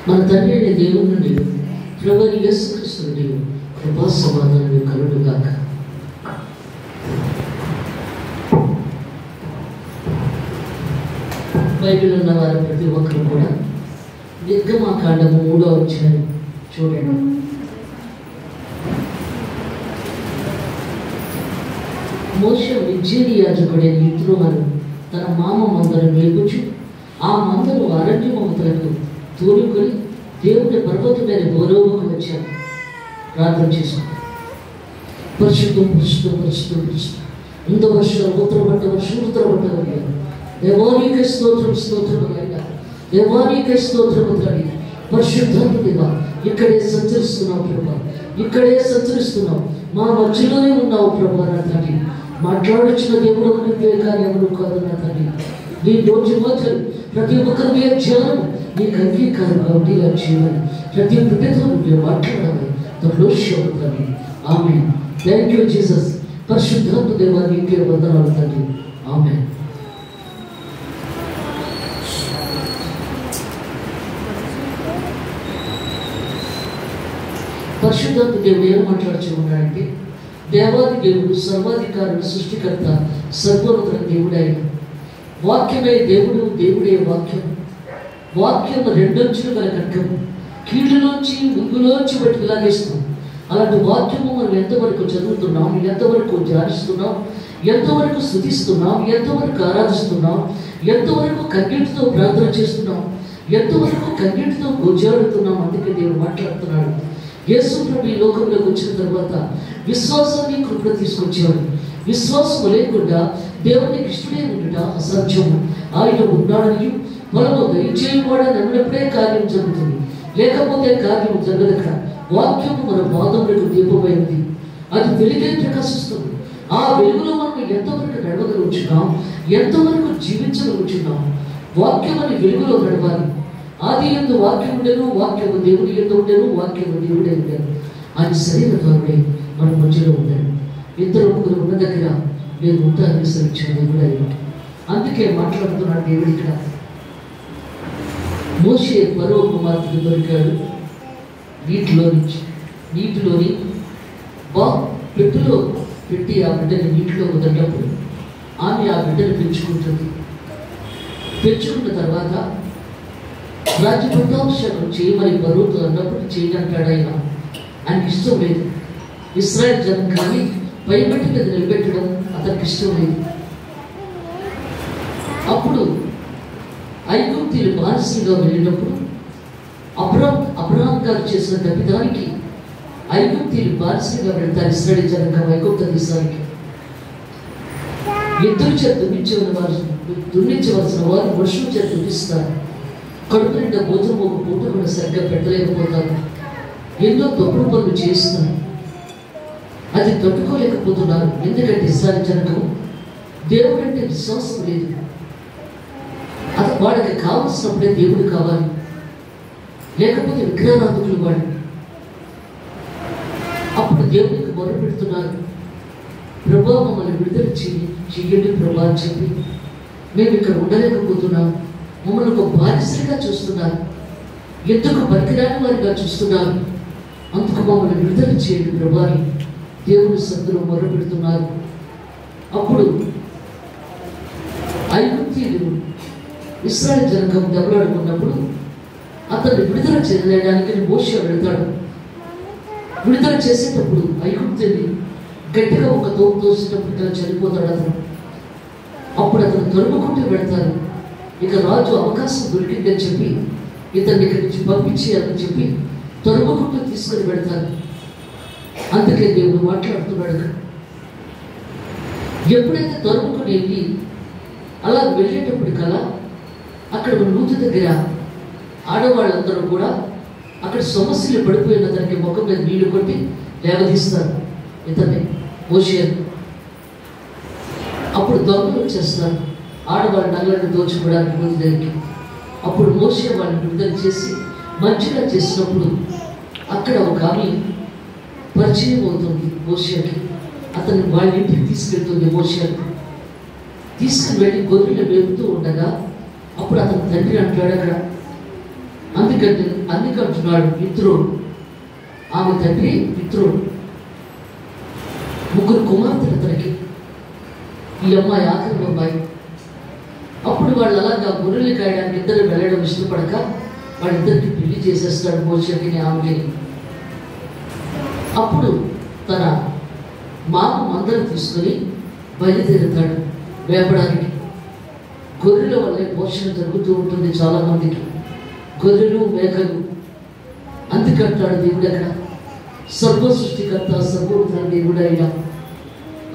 మన తండ్రి అయిన దేవుని నుండి ప్రభువైన యేసుక్రీస్తు నుండి కృపా సమాధానం కలుగుగాక. బైబిల్ ఉన్న వారు ప్రతి ఒక్కరు కూడా నిర్గమకాండము 3వ అధ్యాయం చూడండి. మోషే మిద్యానీ యాజకుడైన యిత్రోను తన మామ మందను మేపుచు ఆ మందను అరణ్యమవతలకు తోలుకొని దేవుని పర్వతమైన హోరేబుకు వచ్చాను. ప్రార్థన చేసుకున్నాను. పరిశుద్ధం పరిశుద్ధం పరిశుద్ధం పరిశుద్ధం ఇంత వర్షాలు ఉత్తరపట్ట దేవానికి స్తోత్రం స్తోత్రం అయినా దేవానికి స్తోత్రము తండ్రి. పరిశుద్ధాత్మగా ఇక్కడే సంచరిస్తున్నావు ప్రభా, ఇక్కడే సంచరిస్తున్నావు, మా మధ్యలోనే ఉన్నావు ప్రభా. నా తండ్రి మాట్లాడుచున్న దేవుడు నువ్వే కానీ ఎవరు కాదు నా తండ్రి. నీ రోజు మధ్యలో ప్రతి ఒక్కరి మీద ధ్యానం నీకు అంగీకారంగా ఉండేలా చేయాలి. ప్రతి బిడ్డతో నువ్వే మాట్లాడాలి. తండ్రి ఆమేన్. Thank you Jesus. పరిశుద్ధాత్మ దేవా నీకే వందనాలు తండ్రి. ఆమేన్. పరిశుద్ధాత్మ దేవుడు ఏం మాట్లాడుచు ఉన్నాడంటే, దేవాది దేవుడు, సర్వాధికారుడు, సృష్టికర్త, సర్వోన్నత దేవుడు ఆయన. వాక్యమే దేవుడు, దేవుడే వాక్యం. వాక్యం రెండొంచులు గల ఖడ్గము, కీళ్ళలోంచి ముందులోంచి బట్టి లాగేస్తాం. అలాంటి వాక్యము మనం ఎంతవరకు చదువుతున్నాం, ఎంతవరకు ధ్యానిస్తున్నాం, ఎంతవరకు స్తుతిస్తున్నాం, ఎంతవరకు ఆరాధిస్తున్నాం, ఎంతవరకు కన్నీటితో ప్రార్థన చేస్తున్నాం, ఎంతవరకు కన్నీటితో గోజాడుతున్నాం. అందుకే దేవుడు మాట్లాడుతున్నాడు. యేసు ప్రభు ఈ లోకంలోకి వచ్చిన తర్వాత విశ్వాసాన్ని కృపణ తీసుకొచ్చాడు. విశ్వాసం లేకుండా దేవునికి ఇష్టమే ఉండట అసాధ్యము. ఆయన ఉన్నాడని మనము దయచేయవాడని నమ్మినప్పుడే కార్యం జరుగుతుంది, లేకపోతే కార్యం జరగదక. వాక్యము మన పాదములకు దీపమైనది, అది వెలుగే ప్రకాశిస్తుంది. ఆ వెలుగులో మనం ఎంతవరకు నడవగలుగుతున్నాం, ఎంతవరకు జీవించగలుగుతున్నాం. వాక్యం అని వెలుగులో నడవాలి. ఆది యందు వాక్యం ఉండేను, వాక్యము దేవుని యందు ఉండేను, వాక్యము దేవుడే ఉండేను. ఆయన శరీర ద్వారానే మన మధ్యలో ఉన్నాడు. ఇద్దరు ముగ్గురు ఉన్న దగ్గర నేను ఉంటానని సరించిన దేవుడు ఆయన. అందుకే మాట్లాడుతున్నాడు దేవుడు ఇక్కడ. మోషే ఫరో కుమార్తెకు దొరికాడు. నీటిలోని పెట్టులో పెట్టి ఆ బిడ్డని నీటిలో వదిలినప్పుడు ఆమె ఆ బిడ్డను పెంచుకుంటుంది. పెంచుకున్న తర్వాత రాజ్య పట్టాభిషేకం చేయమని ఫరోతో అన్నప్పుడు చేయనంటాడు ఆయన. ఆయనకి ఇష్టం లేదు. ఇశ్రాయేల్ జనం కానీ పైబట్టి మీద నిలబెట్టడం అతనికి ఇష్టం లేదు. అప్పుడు ఐగుప్తీయులు బానిసలుగా వెళ్ళినప్పుడు అబ్రహాం గారు చేసిన తప్పిదానికి ఐగుప్తీయులు బానిసలుగా వెళ్తారు. ఇశ్రాయేల్ జనం ఐగుప్త దేశానికి ఎద్దుల చేత దున్నించవలసిన వారు వర్షం చేత దున్నిస్తారు. కడుపు నిండా భోజనం ఒక పూట కూడా సరిగ్గా పెట్టలేకపోతారు. ఎన్నో తప్పుడు పనులు చేస్తున్నారు. అది తట్టుకోలేకపోతున్నారు. ఎందుకంటే ఇశ్రాయేలు జనకు దేవుడు అంటే విశ్వాసం లేదు. అది వాడికి కావలసినప్పుడే దేవుడు కావాలి, లేకపోతే విగ్రహారాధకులు వాడు. అప్పుడు దేవునికి మొదలు పెడుతున్నారు. ప్రభా మమ్మల్ని విడుదల చెయ్యండి ప్రభా అని చెప్పి, మేము ఇక్కడ ఉండలేకపోతున్నాం, మమ్మల్ని ఒక బానిసలుగా చూస్తున్నారు, ఎందుకు పనికిరాని వారిగా చూస్తున్నారు, అందుకు మమ్మల్ని విడుదల చేయండి ప్రభా అని దేవుని సన్నిధిలో మొదలు పెడుతున్నారు. అప్పుడు ఐగుప్తీయులు ఇశ్రాయేలు జనం దెబ్బలాడుకున్నప్పుడు అతన్ని విడుదల చేయడానికి మోషే వెళ్తాడు. విడుదల చేసేటప్పుడు ఐగుప్తుని గట్టిగా ఒక తోపు తోసేటప్పుడు చనిపోతాడు అతను. అప్పుడు అతను తరుముకుంటూ వెళ్తారు. ఇక రాజు అవకాశం దొరికిందని చెప్పి ఇతన్ని ఇక్కడి నుంచి పంపించేయాలని చెప్పి తరుముకుంటూ తీసుకొని వెళ్తారు. అందుకే దేవుడు మాట్లాడుతున్నాడు. ఎప్పుడైతే తరుముకుని వెళ్ళి అలా వెళ్ళేటప్పుడు కలా అక్కడ నూతి దగ్గర ఆడవాళ్ళందరూ కూడా అక్కడ సమస్యలు పడిపోయిన దానికి ముఖం మీద నీళ్లు కొట్టి లేవదీస్తారు ఇతన్ని, మోషేను. అప్పుడు దొంగలు వచ్చేస్తారు ఆడవాళ్ళ నగలను దోచుకోవడానికి నూతి దగ్గరికి. అప్పుడు మోషే వాళ్ళని విడుదల చేసి మంచిగా చేసినప్పుడు అక్కడ ఒక ఆమె పరిచయం అవుతుంది మోషేకి. అతన్ని వాళ్ళ ఇంటికి తీసుకెళ్తుంది. మోషేని తీసుకుని వెళ్ళి గొర్రెలు మేపుతూ ఉండగా అప్పుడు అతని తండ్రి అంటాడు, అక్కడ అందుకంటున్నాడు పిత్రుడు. ఆమె తండ్రి పిత్రుడు. 3 కుమార్తెలు అతనికి. ఈ అమ్మాయి ఆఖరి అమ్మాయి. అప్పుడు వాళ్ళు అలాగా గొర్రెలు కాయడానికి ఇద్దరు వెళ్ళడం ఇష్టపడక వాళ్ళిద్దరికి పెళ్లి చేసేస్తాడు మోషేకి ఆమెకి. అప్పుడు తన మామ మందరం తీసుకొని బయలుదేరుతాడు వేపడానికి. గొర్రెల వల్లే పోషణ జరుగుతూ ఉంటుంది చాలా మందికి, గొర్రెలు మేకలు. అందుకంటాడు దేవుడు అక్కడ సర్వ సృష్టికర్త సర్వోన్నత దేవుడు అయిన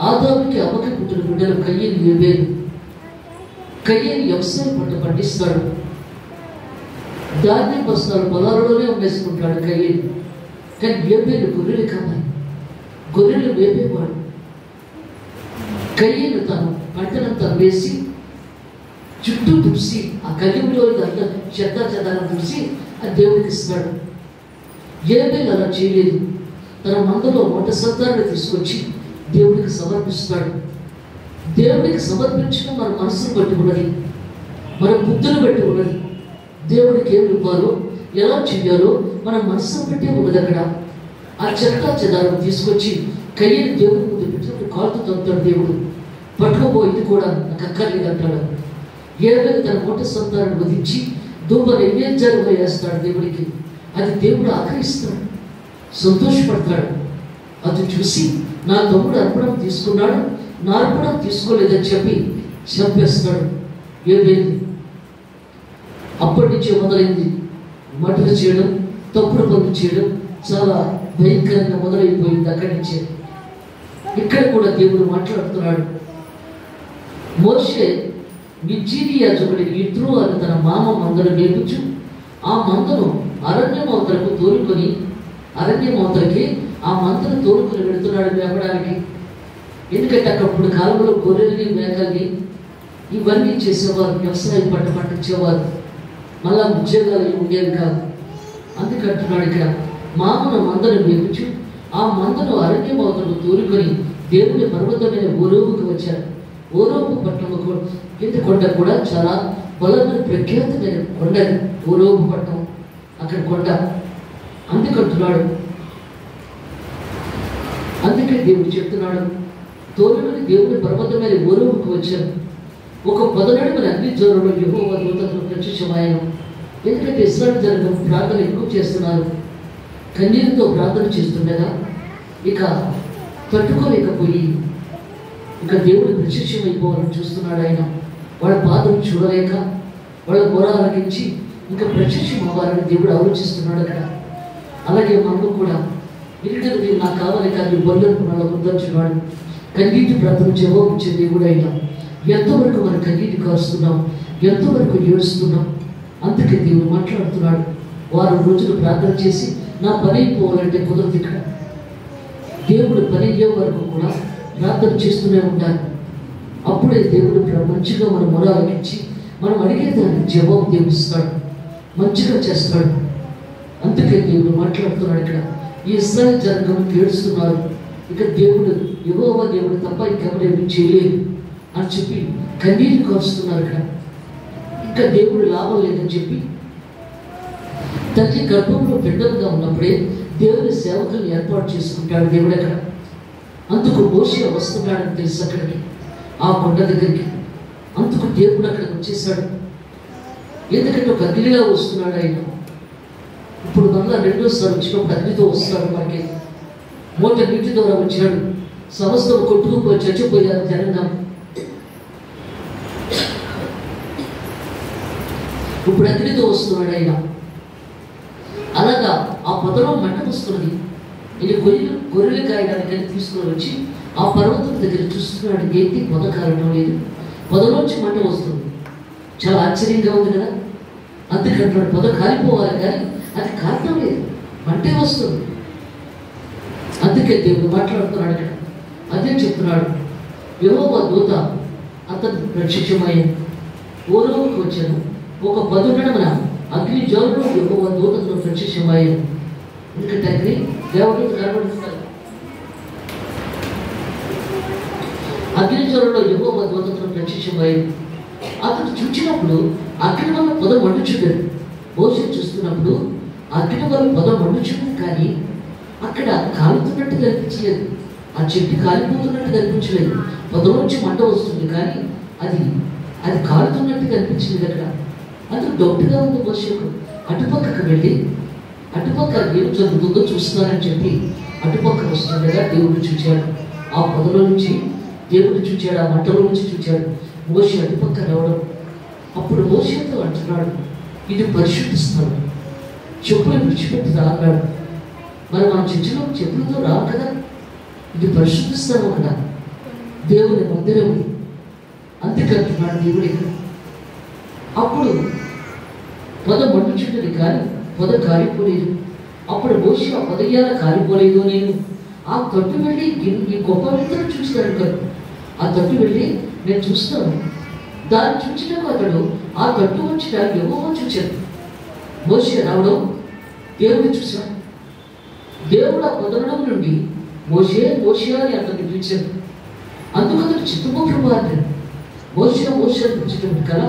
ఆదాముకి అమ్మకి పుట్టిన బిడ్డలు కయ్యను హేబేలు. కయ్యను వ్యవసాయం పంట పండిస్తాడు, ధాన్యం బస్తాలు పొలాలలోనే అమ్మేసుకుంటాడు కయ్యను. కానీ హేబేలు గొర్రెలు కావాలి, గొర్రెలు మేపేవాడు. కయ్యను తను పంటనంతా వేసి చుట్టూ తుడిసి ఆ కయ్యంలో అంతా చెదారం తుడిసి ఆ దేవుడికి ఇస్తాడు. హేబేలు అలా చేయలేదు. తన మందలో మొట్ట సంతానాన్ని తీసుకొచ్చి దేవుడికి సమర్పిస్తాడు. దేవుడికి సమర్పించడం మన మనసును బట్టి ఉన్నది, మన బుద్ధులు బట్టి ఉన్నది. దేవుడికి ఏం ఇవ్వాలో ఎలా చెయ్యాలో మన మనసును బట్టి ఉన్నది. అక్కడ ఆ చెదారం తీసుకొచ్చి కయ్యని దేవుడి ముందు పెట్టినప్పుడు కాలుతో తొంతాడు దేవుడు. పట్టుకోబోయి ఇది కూడా నాకు అక్కర్లేదు అంటాడు. హేబేలు తన మొట్ట సంతానాన్ని వధించి ధూప నైవేద్యాలు వేస్తాడు దేవుడికి. అది దేవుడు ఆగ్రహిస్తాడు, సంతోషపడతాడు. అది చూసి నా తమ్ముడు అర్పణం తీసుకున్నాడు, నా అర్పణం తీసుకోలేదని చెప్పి చంపేస్తాడు హేబేలు. అప్పటి నుంచే మొదలైంది మర్డర్ చేయడం, తప్పుడు పనులు చేయడం చాలా భయంకరంగా మొదలైపోయింది. అక్కడి నుంచే ఇక్కడ కూడా దేవుడు మాట్లాడుతున్నాడు. మోషే మిజ్జీని యాజకుడికి యిత్రో అని తన మామ మందను నేర్పించు, ఆ మందను అరణ్యమవతలకు తోలుకొని అరణ్యమవతలకి ఆ మందను తోలుకొని వెళుతున్నాడు మేపడానికి. ఎందుకంటే అక్కప్పుడు కాలంలో గొర్రెల్ని మేకల్ని ఇవన్నీ చేసేవారు, వ్యవసాయం పంట పండించేవారు, మళ్ళా ఉద్యోగాలు ఉండేవి కాదు. అందుకంటున్నాడు ఇక్కడ మామను మందను మేపించు, ఆ మందను అరణ్యమవతలకు తోలుకొని దేవుని పర్వతమైన ఓరోబుకు వచ్చారు. ఓరోబు పట్టణం కింద కొండ కూడా చాలా బలమైన ప్రఖ్యాతమైన కొండ ఓరోబు పట్టణం, అక్కడ కొండ. అందుకంటున్నాడు, అందుకే దేవుడు చెప్తున్నాడు తోలుకొని దేవుని పర్వతమైన ఓరోబుకు వచ్చారు. ఒక పొదనడుమని అగ్ని జ్వరంలో యెహోవా దూతకు ప్రత్యక్షమాయను. ఎందుకంటే ఇశ్రాయేలు జనం ప్రార్థన ఎక్కువ చేస్తున్నారు, కన్నీరుతో ప్రార్థన చేస్తుండగా ఇక తట్టుకోలేకపోయి ఇక దేవుడు ప్రత్యక్షమైపోవాలని చూస్తున్నాడు ఆయన. వాళ్ళ బాధను చూడలేక వాళ్ళ మొరాలకించి ఇంకా ప్రత్యక్షం అవ్వాలని దేవుడు ఆలోచిస్తున్నాడు అక్కడ. అలాగే మనకు కూడా ఎందుకంటే మీరు నాకు కావాలి కానీ బొల్లనుకున్న వద్దంచున్నాడు. కన్నీటి ప్రార్థన జవాబు ఇచ్చే దేవుడు అయినా ఎంతవరకు మనం కన్నీటి కారుస్తున్నాం, ఎంతవరకు ఏడుస్తున్నాం. అందుకే దేవుడు మాట్లాడుతున్నాడు, 6 రోజులు ప్రార్థన చేసి నా పని అయిపోవాలంటే కుదరదు. ఇక్కడ దేవుడు పని అయ్యే వరకు కూడా ప్రార్థన చేస్తూనే ఉండాలి. అప్పుడే దేవుడు మంచిగా మన మొరాలకించి మనం అడిగేదానికి జవాబు దేవుడిస్తాడు, మంచిగా చేస్తాడు. అందుకే దేవుడు మాట్లాడుతున్నాడు ఇక్కడ. ఈ ఇశ్రాయేలు జనం ఏడుస్తున్నారు, ఇక దేవుడు యెహోవా దేవుడు తప్ప ఇంకెవరేమీ చేయలేదు అని చెప్పి కన్నీరు కారుస్తున్నారు ఇక్కడ. ఇంకా దేవుడు లాభం లేదని చెప్పి తల్లి గర్భంలో బిడ్డలుగా ఉన్నప్పుడే దేవుని సేవకులను ఏర్పాటు చేసుకుంటాడు దేవుడు అక్కడ. అందుకు మోషే వస్తున్నాడని తెలుసు అక్కడికి, ఆ కొండ దగ్గరికి. అందుకు దేవుడు అక్కడికి వచ్చేసాడు. ఎందుకంటే ఒక అగ్నిలా వస్తున్నాడు ఆయన. ఇప్పుడు మళ్ళా రెండోసారి వచ్చినప్పుడు అగ్నితో వస్తాడు మనకి. మోట నీటి ద్వారా వచ్చాడు, సమస్తం కొట్టుకుపోయి చచ్చిపోయారు జనంగా. ఇప్పుడు అగ్నితో వస్తున్నాడు ఆయన. అలాగా ఆ పొదలో మంట వస్తున్నది. ఇది గొర్రెలు కాయడానికి తీసుకుని వచ్చి ఆ పర్వతం దగ్గర చూస్తున్నాడు. ఏంటి పొద కారణం లేదు, పొదలోంచి మంట వస్తుంది. చాలా ఆశ్చర్యంగా ఉంది కదా. అందుకంటున్నాడు పొద కాలిపోవాలి కానీ అది కారణం లేదు, మంటే వస్తుంది. అందుకే దేవుడు మాట్లాడుతున్నాడు ఇక్కడ. అదే చెప్తున్నాడు, యెహోవా దూత అతను ప్రత్యక్షమయ్యాను, ఓరోబుకు వచ్చాను. ఒక పదునడమన అగ్ని జ్వాలలో యెహోవా దూతను ప్రత్యక్షమయ్యాను. ఎందుకంటే అగ్ని దేవదూత కనబడుతున్నారు. అగ్ని జ్వాలలో యెహోవా దూతను ప్రత్యక్షమయ్యాను. అతను చూచినప్పుడు అగ్ని వల్ల పొద మండుచుండేది. మోషే చూస్తున్నప్పుడు అగ్ని వల్ల పొద మండుచున్నది, కానీ అక్కడ కాలుతున్నట్టు కనిపించలేదు. ఆ చెట్టు కాలిపోతున్నట్టు కనిపించలేదు. పొదలోంచి మంట వస్తుంది, కానీ అది కాలుతున్నట్టు కనిపించింది అక్కడ. అందుకు డౌట్గా ఉంది మోషేకు. అటుపక్కకు వెళ్ళి అటుపక్క ఏం జరుగుతుందో చూస్తున్నానని చెప్పి అటుపక్క వస్తుండగా దేవుడు చూచాడు. ఆ పొదలో నుంచి దేవుడు చూచాడు, ఆ మంటలో నుంచి చూచాడు. మోషే అటుపక్క రావడం. అప్పుడు మోషేతో అంటున్నాడు, ఇది పరిశుద్ధ స్థలం, చెప్పులు విడిచిపెట్టి రా అన్నాడు. మరి మన చర్చిలో చెప్పులతో రావు కదా, ఇది పరిశుద్ధ స్థలం కదా, దేవుని మందిరం, అంతేకంటున్నాడు దేవుడి. అప్పుడు పొద మండుచుంటుంది, కానీ పొద కాలిపోలేదు. అప్పుడు మోషే ఆ పొదయ్యాల కాలిపోలేదు, నేను ఆ తట్టు వెళ్ళి ఈ గొప్ప వ్యక్తులను చూస్తాను కదా, ఆ తట్టు వెళ్ళి నేను చూస్తాను. దాన్ని చూసినాక అతడు ఆ తట్టు వచ్చిన యెహోవా చూశాడు. మోషే రావడం దేవుడు చూశాడు. దేవుడు ఆ పొదలో నుండి మోషే మోషే అని అతన్ని పిలిచాడు. అందుకు అతడు చిత్తము ప్రభు అన్నాడు. మోషే మోషే అని పిలిచేటప్పుడు కదా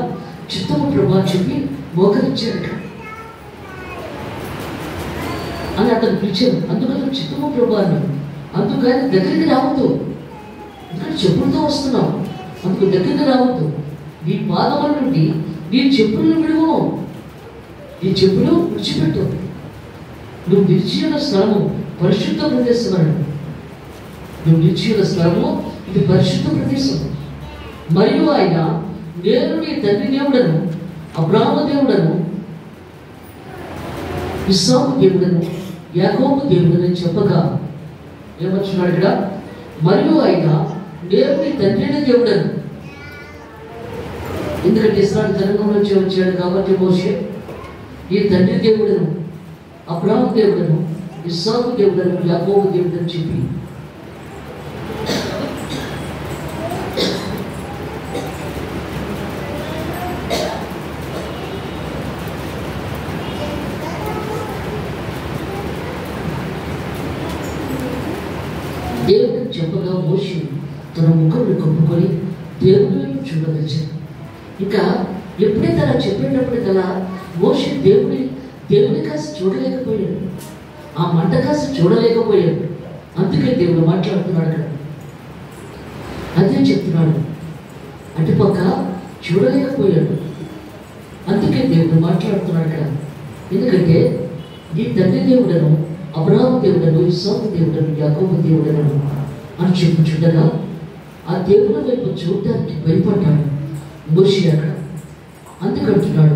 చిత్తము ప్రభు అని చెప్పి మోకరించాడు అని అతను పిలిచాడు. అందుకు అతను చిత్తము ప్రభు అన్నాడు. అందుకు ఆయన దగ్గరికి రావద్దు, ఎందుకంటే చెప్పులతో వస్తున్నావు, అందుకు దగ్గరికి రావద్దు. నీ పాదముల నుండి నీ చెప్పులను విడువు, నీ చెప్పులు విడిచిపెట్టు. నువ్వు నిలిచి ఉన్న స్థలము పరిశుద్ధ ప్రదేశం అన్నాడు. నువ్వు నిలిచి ఉన్న స్థలము ఇది పరిశుద్ధ ప్రదేశం. మరియు ఆయన, నేను నీ తండ్రి దేవుడను, అబ్రాహాము దేవుడను, ఇస్సాకు దేవుడను, యాకోబు దేవుడని చెప్పగా ఏమొచ్చున్నాడు ఇక్కడ? మరియు ఆయన, నేను నీ తండ్రి దేవుడను. ఎందుకంటే ఇస్రాయేలు జనాంగం నుంచి వచ్చాడు కాబట్టి మోషే ఈ తండ్రి దేవుడను, అబ్రాహాము దేవుడను, ఇస్సాకు దేవుడను, యాకోబు దేవుడని చెప్పి దేవుడిని చెప్పగా మోషే తన ముఖంలో కప్పుకొని దేవుని వైపు చూడవచ్చాడు. ఇంకా ఎప్పుడైతే అలా చెప్పేటప్పుడు కదా మోషే దేవుని కాసి చూడలేకపోయాడు, ఆ మంట కాసి చూడలేకపోయాడు. అందుకే దేవుడు మాట్లాడుతున్నాడు కదా, అదే చెప్తున్నాడు. అటుపక్క చూడలేకపోయాడు, అందుకే దేవుడు మాట్లాడుతున్నాడు కదా. ఎందుకంటే ఈ తండ్రి దేవుడను, అబ్రాహాము దేవుడను, ఇస్సాకు దేవుడను, యాకోబు దేవుడను అని చెప్పుచుండగా ఆ దేవుని వైపు చూడడానికి భయపడ్డాడు మోషే అక్కడ. అందుకంటున్నాడు,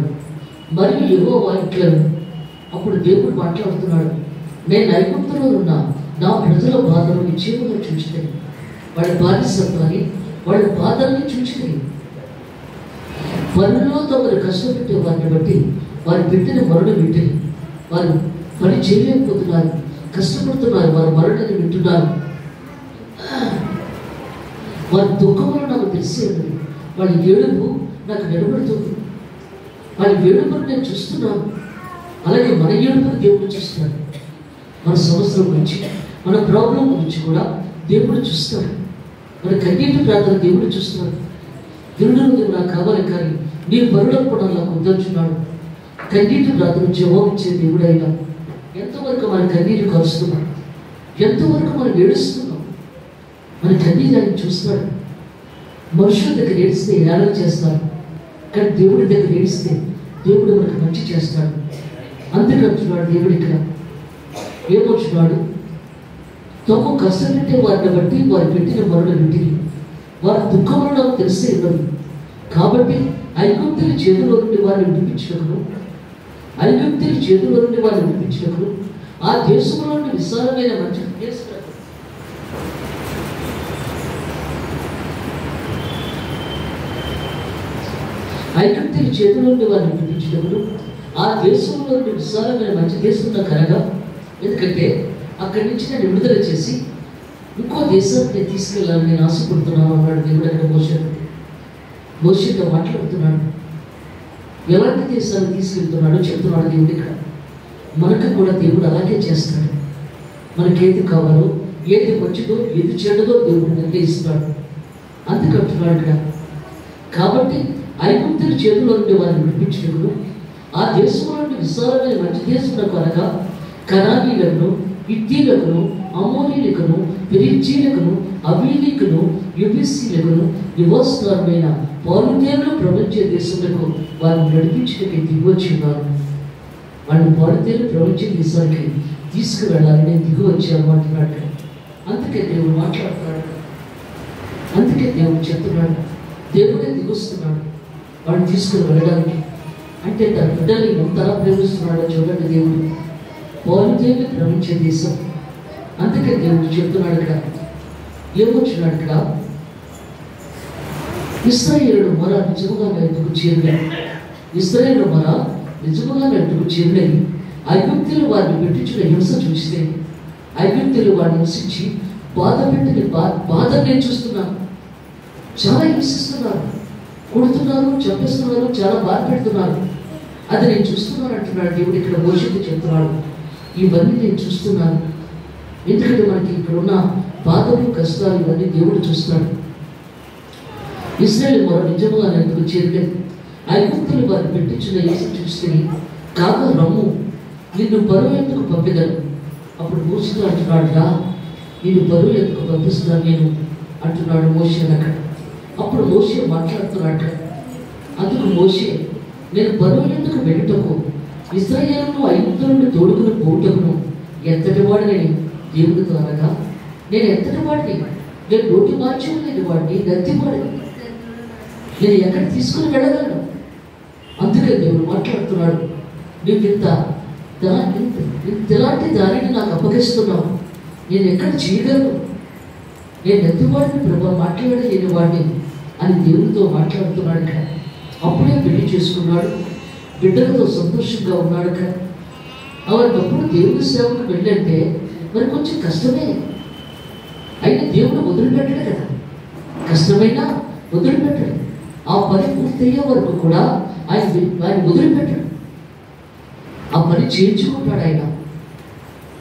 మరియు యెహోవా ఇట్లను. అప్పుడు దేవుడు మాట్లాడుతున్నాడు, నేను ఐగుప్తులో ఉన్న నా ప్రజల బాధలు నిశ్చయముగా చూచితిని, వాళ్ళ బానిసత్వాన్ని వాళ్ళ బాధల్ని చూచితిని. పనుల్లో తమను కష్టపెట్టే వారిని బట్టి వారి పెట్టిన మరణ వింటిని. వారు పని చేయలేకపోతున్నారు, కష్టపడుతున్నారు, వారు మరణాన్ని వింటున్నారు. వారి దుఃఖములు నాకు తెలిసే ఉన్నది, వాళ్ళ ఏడుపు నాకు నిలబడుతుంది, వాళ్ళ ఏడుపును నేను చూస్తున్నాను. అలాగే మన ఏడుపును దేవుడు చూస్తాడు. మన సంవత్సరం గురించి, మన ప్రాబ్లం గురించి కూడా దేవుడు చూస్తాడు. మన కన్నీటి ప్రార్థన దేవుడు చూస్తాడు. దేవుడు నాకు కావాలి, కానీ నీ పరులను కూడా నాకు ఉద్ధరించున్నాడు. కన్నీటి ప్రార్థన జవాబిచ్చే దేవుడు అయినా ఎంతవరకు మన కన్నీరు కలుస్తున్నాం, ఎంతవరకు మనం ఏడుస్తున్నాం, మన కన్నీరు ఆయన చూస్తాడు. మనుషుల దగ్గర ఏడిస్తే ఏడాది చేస్తాడు, కానీ దేవుడి దగ్గర ఏడిస్తే దేవుడు మనకు మంచి చేస్తాడు. అందుకంటున్నాడు దేవుడు ఇక్కడ. ఏమొచ్చున్నాడు? తమ కష్టపెట్టే వారిని బట్టి వారు పెట్టిన మరణ వింటిని, వారి దుఃఖములు నాకు తెలిసే ఉన్నది. కాబట్టి ఐగుప్తుల చేతిలో నుండి వారిని విడిపించినప్పుడు, ఐగుప్తుల చేతిలో నుండి వారిని విడిపించినప్పుడు ఆ దేశంలోని విశాలమైన మంచి దేశం, ఐగుప్తుల చేతిలో నుండి వారిని విడిపించినప్పుడు ఆ దేశంలో విశాలమైన మంచి దేశం నాకు అనగా, ఎందుకంటే అక్కడి నుంచి నేను విడుదల చేసి ఇంకో దేశానికి నేను తీసుకెళ్ళాలని నేను ఆశపడుతున్నాను అన్నాడు దేవుడు అక్కడ మోషేతో మాట్లాడుతున్నాడు. ఎలాంటి దేశాన్ని తీసుకెళ్తున్నాడో చెప్తున్నాడు దేవుడు ఇక్కడ. మనకు కూడా దేవుడు అలాగే చేస్తాడు. మనకి ఏది కావాలో, ఏది మంచిదో, ఏది చెడ్డదో దేవుడు నిర్ణయిస్తున్నాడు. అందుకంటున్నాడు ఇక్కడ. కాబట్టి ఐగుప్తుల చేతిలో నుండి వారిని విడిపించినప్పుడు ఆ దేశంలోని విశాలమైన మంచి దేశమునకు అనగా కనానీయులను, హిత్తీయులను, అమోరీయులను, పెరిజ్జీయులను, అవీలీయులను, యెబూసీయులను నివాసస్థానమైన పాలుతేరులు ప్రపంచే దేశములకు వారిని నడిపించడానికి దిగివచ్చి ఉన్నారు. వాళ్ళని పాలుతేరు ప్రపంచ దేశానికి తీసుకువెళ్ళాలని నేను దిగి వచ్చాను అంటున్నాడు. అందుకే దేవుడు మాట్లాడుతున్నాడు, అందుకే దేవుడు చెప్తున్నాడు, దేవుడే దిగొస్తున్నాడు వాడిని తీసుకుని వెళ్ళడానికి. అంటే తన బిడ్డల్ని ఎంతలా ప్రేమిస్తున్నాడో చూడండి దేవుడు. పాలుతేరు ప్రపంచ దేశం, అందుకే దేవుడు చెప్తున్నాడు ఇక్కడ. ఏమొచ్చున్నాడు ఇక్కడ? ఇశ్రాయేలు మొర నిజముగా నా ఎద్దుకు చేరినది. ఇశ్రాయేలు మొర నిజముగా నా ఎద్దుకు చేరినది. ఐగుప్తులు వారిని పెట్టించిన హింస చూస్తే, ఐగుప్తులు వారిని హింసించి బాధ నేను చూస్తున్నాను. చాలా హింసిస్తున్నారు, కొడుతున్నారు, చంపేస్తున్నారు, చాలా బాధ పెడుతున్నారు. అది నేను చూస్తున్నాను అంటున్నాడు దేవుడు. ఇక్కడ మోషేతో చెప్తున్నాడు, ఇవన్నీ నేను చూస్తున్నాను. ఎందుకంటే మనకి ఇక్కడ ఉన్న బాధలు, కష్టాలు ఇవన్నీ దేవుడు చూస్తాడు. ఇశ్రాయేలు మొర నిజముగా నా ఎద్దుకు చేరినది. ఐగుప్తులు వారిని పెట్టించిన హింస చూస్తే, కాగా రమ్ము, నిన్ను బరువు ఎందుకు పంపిదను. అప్పుడు మోషేతో అంటున్నాడు, రా, నేను బరువు ఎందుకు పంపిస్తున్నాను నేను అంటున్నాడు మోషే అక్కడ. అప్పుడు మోషే మాట్లాడుతున్నాడు. అందుకు మోషే, నేను బరువు ఎందుకు వెళ్ళటకు, ఇశ్రాయేలును ఐగుప్తులను తోడుకుని పోవుటకును ఎంతటి వాడిని దేవుడితో అనగా, నేను ఎంతటి వాడిని, నేను నోటి మార్చం లేని వాడిని, గత్తివాడిని, నేను ఎక్కడ తీసుకుని వెళ్ళగలను. అందుకే దేవుడు మాట్లాడుతున్నాడు, నీకు ఇంతలాంటి దానిని నాకు అప్పగిస్తున్నావు, నేను ఎక్కడ చేయగలను, నేను ఎంతవాడిని ప్రభా, మాట్లాడలేని వాడిని అని దేవుడితో మాట్లాడుతున్నాడు కదా. అప్పుడే పెళ్లి చేసుకున్నాడు, బిడ్డలతో సంతోషంగా ఉన్నాడు కదా. అవన్నప్పుడు దేవుడి సేవకు వెళ్ళంటే మరి కొంచెం కష్టమే, అయినా దేవుడు వదిలిపెట్టడు కదా. కష్టమైనా వదిలిపెట్టడు. ఆ పని పూర్తయ్యే వరకు కూడా ఆయన వదిలిపెట్టడు. ఆ పని చేయించుకుంటాడు ఆయన.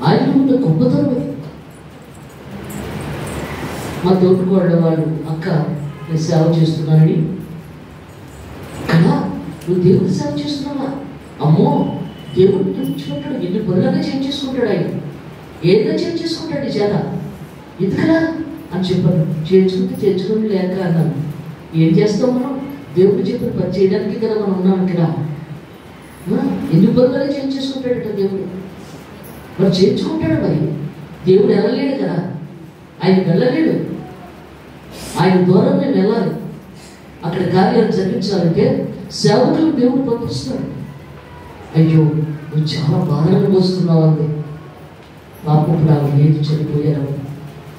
ఆయన ఉన్న గొప్పతనం. మా తోటికోళ్ళ వాళ్ళు, అక్క నేను సేవ చేస్తున్నానని కదా, నువ్వు దేవుడి సేవ చేస్తున్నావా? అమ్మో, దేవుడు నిలిచిపెట్టాడు, ఎన్ని పనులనే చేయించేసుకుంటాడు ఆయన. ఏదైనా చేయించేసుకుంటాడు నీ చేత. ఎందుకలా అని చెప్పాను. చేయించుకుని లేక అన్నాను. ఏం చేస్తాం మనం? దేవుడు చెప్పిన పని చేయడానికి కదా మనం ఉన్నాం ఇక్కడ. ఎన్ని పనులనే చేయించేసుకుంటాడట దేవుడు. మరి చేయించుకుంటాడు. మరి దేవుడు వెళ్ళలేడు కదా, ఆయన వెళ్ళలేడు. ఆయన ద్వారా మేము వెళ్ళాలి. అక్కడ కార్యాలు జరిగించాలంటే సేవకులు దేవుడు పంపిస్తాడు. అయ్యో, నువ్వు చాలా బాధలను మోస్తున్నావు అంది. పాపం ఆమె లేదు, చనిపోయారు.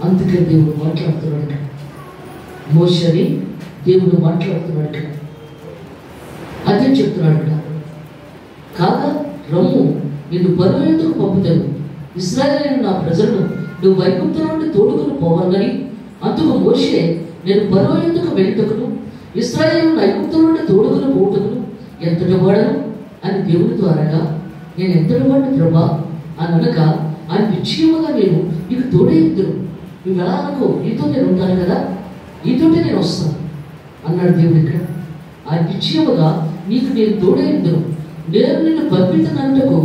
అందుకే దేవుడు మాట్లాడుతున్నాడు. మోషేని దేవుడు మాట్లాడుతున్నాడు. అదే చెప్తున్నాడు. కాగా రమ్ము, నిన్ను బరువు ఎందుకు పంపుతాను, ఇశ్రాయేలు నా ప్రజలను నువ్వు ఐగుప్తు నుండి తోడుకుని పోవాలని. అందుకు మోషే, నేను బరువు ఎందుకు వెళ్ళటకును, ఇశ్రాయేలు ఐగుప్తు నుండి తోడుకుని పోవుటకును ఎంతటి వాడను అని దేవుడితో అనగా, నేను ఎంతటి వాడిని ప్రభా అని అనగా, ఆయన నిశ్చయముగా నేను నీకు తోడే ఇద్దరు, నువ్వు ఎలా అనుకో, నీతో నేను ఉంటాను కదా, నీతోటే నేను వస్తాను అన్నాడు దేవుడు ఇక్కడ. ఆయన నిశ్చయముగా నీకు నేను తోడే ఇద్దరు, నేను నిన్ను పంపితనంటకు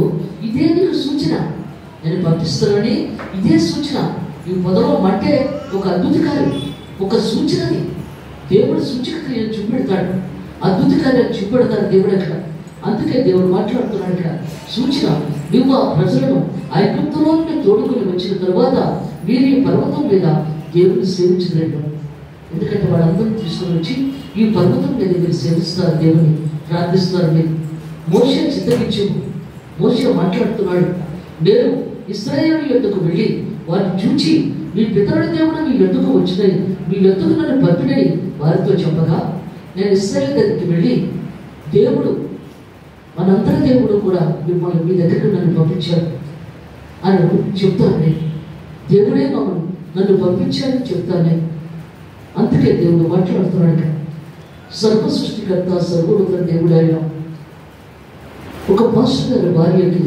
ఇదే నీకు సూచన. నేను పంపిస్తానని ఇదే సూచన. ఈ పొదలో మంటే ఒక అద్భుత కార్యం, ఒక సూచనది. దేవుడు సూచక క్రియను చూపెడతాడు, అద్భుత కార్యాలు చూపెడతాడు దేవుడు అక్కడ. అందుకే దేవుడు మాట్లాడుతున్నాడు ఇక్కడ. సూచన, నువ్వు ఆ ప్రజలను ఐగుప్తులో నుండి తోడుకుని వచ్చిన తర్వాత మీరు ఈ పర్వతం మీద దేవుడిని సేవించలేడు. ఎందుకంటే వాళ్ళందరూ తీసుకొని వచ్చి ఈ పర్వతం మీద మీరు సేవిస్తారు, దేవుని ప్రార్థిస్తారు. మీరు మోషే చిత్తగించు. మోషే మాట్లాడుతున్నాడు, నేను ఇశ్రాయేలు యొద్దకు వెళ్ళి వారిని చూచి మీ పితరుడి దేవుడు మీ యొద్దకు వచ్చినని, మీ యొద్దకు నన్ను పంపినని వారితో చెప్పగా, నేను ఇశ్రాయేలు దగ్గరికి వెళ్ళి, దేవుడు మనందరి దేవుడు కూడా మిమ్మల్ని మీ దగ్గరకు నన్ను పంపించాడు అని చెప్తాను. నేను దేవుడే నన్ను పంపించాడని చెప్తాను నేను. అందుకే దేవుడు మాట్లాడుతున్నాడు. సర్వ సృష్టికర్త, సర్వోన్నత దేవుడు ఆయన. ఒక పాస్టర్ గారి భార్యకి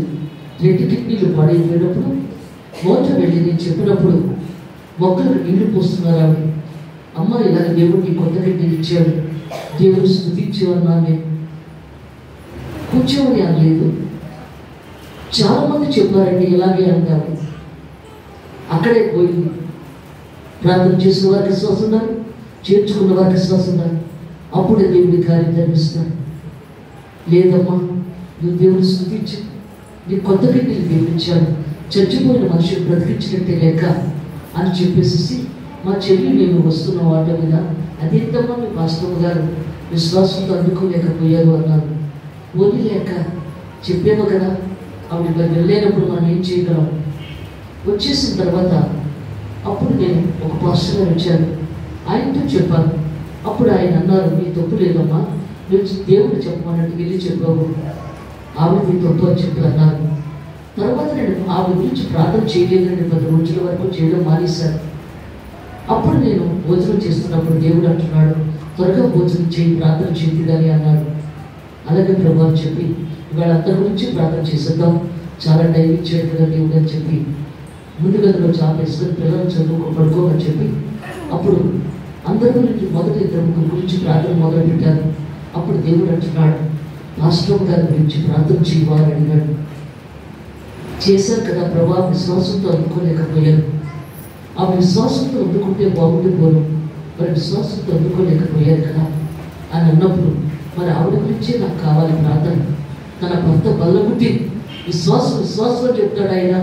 2 కిడ్నీలు పాడైపోయినప్పుడు మొదట వెళ్ళి నేను చెప్పినప్పుడు మొక్కలకు నీళ్లు పోస్తున్నారు ఆవిడ. అమ్మ, ఇలాగ దేవుడికి కొత్త కిడ్నీలు ఇచ్చాడు, దేవుడు స్తుతించేవన్నా నేను. కూర్చోమని అనలేదు. చాలామంది చెప్పారండి ఇలాగే అంటారు. అక్కడే పోయింది. ప్రార్థన చేసిన వారికి విశ్వాసం ఉన్నారు, చేర్చుకున్న వారికి విశ్వాసం ఉన్నారు. అప్పుడే దేవుడి కార్యం జరిపిస్తున్నారు. లేదమ్మా, నువ్వు దేవుడిని స్తుతించు, నీ కొత్త కిడ్నీలు దేవుడిచ్చాడు, చచ్చిపోయిన మనిషిని బ్రతికించినట్టే లేక అని చెప్పేసి మా చెల్లి మేము వస్తున్నాం ఆటో మీద. అదేంటమ్మా మీ పాస్టర్ గారు విశ్వాసంతో అందుకోలేకపోయారు అన్నారు. ఓని లేక చెప్పాము కదా, ఆవిడ వెళ్ళలేనప్పుడు మనం ఏం చేయగలం. వచ్చేసిన తర్వాత అప్పుడు నేను ఒక పాస్టర్ గారు వచ్చాను, ఆయనతో చెప్పాను. అప్పుడు ఆయన అన్నారు, నీ తప్పు లేదమ్మా, నువ్వు దేవుడు చెప్పమన్నట్టు వెళ్ళి చెప్పావు, ఆవిడ నీ తప్పు అని చెప్పి అన్నారు. తర్వాత నేను ఆవిడ గురించి ప్రార్థన చేయలేదండి, 10 రోజుల వరకు చేయడం మానేశాను. అప్పుడు నేను భోజనం చేస్తున్నప్పుడు దేవుడు అంటున్నాడు, త్వరగా భోజనం చేయి, ప్రార్థన చేద్దాని అన్నాడు. అలాగే ప్రభు అని చెప్పి ఇవాళ అందరి గురించి ప్రార్థన చేసేద్దాం, చాలా టైం ఇచ్చాడు కదా దేవుడు అని చెప్పి ముందు గదిలో చాపేసుకొని పిల్లలు పడుకోమని చెప్పి అప్పుడు అందరి గురించి మొదటి 2 గురించి ప్రార్థన మొదలు పెట్టారు. అప్పుడు దేవుడు అంటున్నాడు, పాస్టర్ గారి గురించి ప్రార్థన చేయవాలని అడిగాడు. చేశారు కదా ప్రభా, విశ్వాసంతో అందుకోలేకపోయాను. ఆ విశ్వాసంతో అందుకుంటే బాగుంటే పోను, మరి విశ్వాసంతో అందుకోలేకపోయారు కదా అని అన్నప్పుడు మరి ఆవిడ గురించే నాకు కావాలి ప్రార్థన. తన భర్త బల్లముట్టి విశ్వాసం చెప్తాడు ఆయన.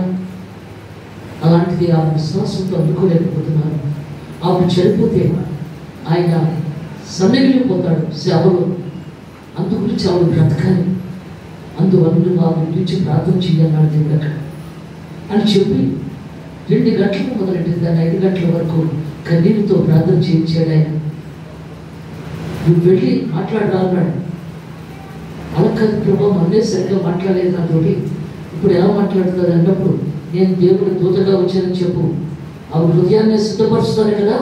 అలాంటిది ఆ విశ్వాసంతో అందుకోలేకపోతున్నారు. ఆవిడ చనిపోతే ఆయన సన్నగిలిపోతాడు సేవలో, అందు గురించి ఆవిడ బ్రతకాలి, అందువల్ల ఆవిడ గురించి ప్రార్థన చేయన్నాడు దేవుడు అక్కడ అని చెప్పి 2 గంటలకు మొదలెట్టింది. దాన్ని 5 గంటల వరకు కన్నీరుతో ప్రార్థన చేయించాడు ఆయన. నువ్వు వెళ్ళి మాట్లాడరా అన్నాడు. అలా కాదు ప్రభావం అన్నీ సరిగ్గా మాట్లాడలేదు నాతోటి, ఇప్పుడు ఎలా మాట్లాడుతుంది అన్నప్పుడు నేను దేవుడి దూతగా వచ్చానని చెప్పు, ఆవిడ హృదయాన్ని సిద్ధపరుస్తాను కదా,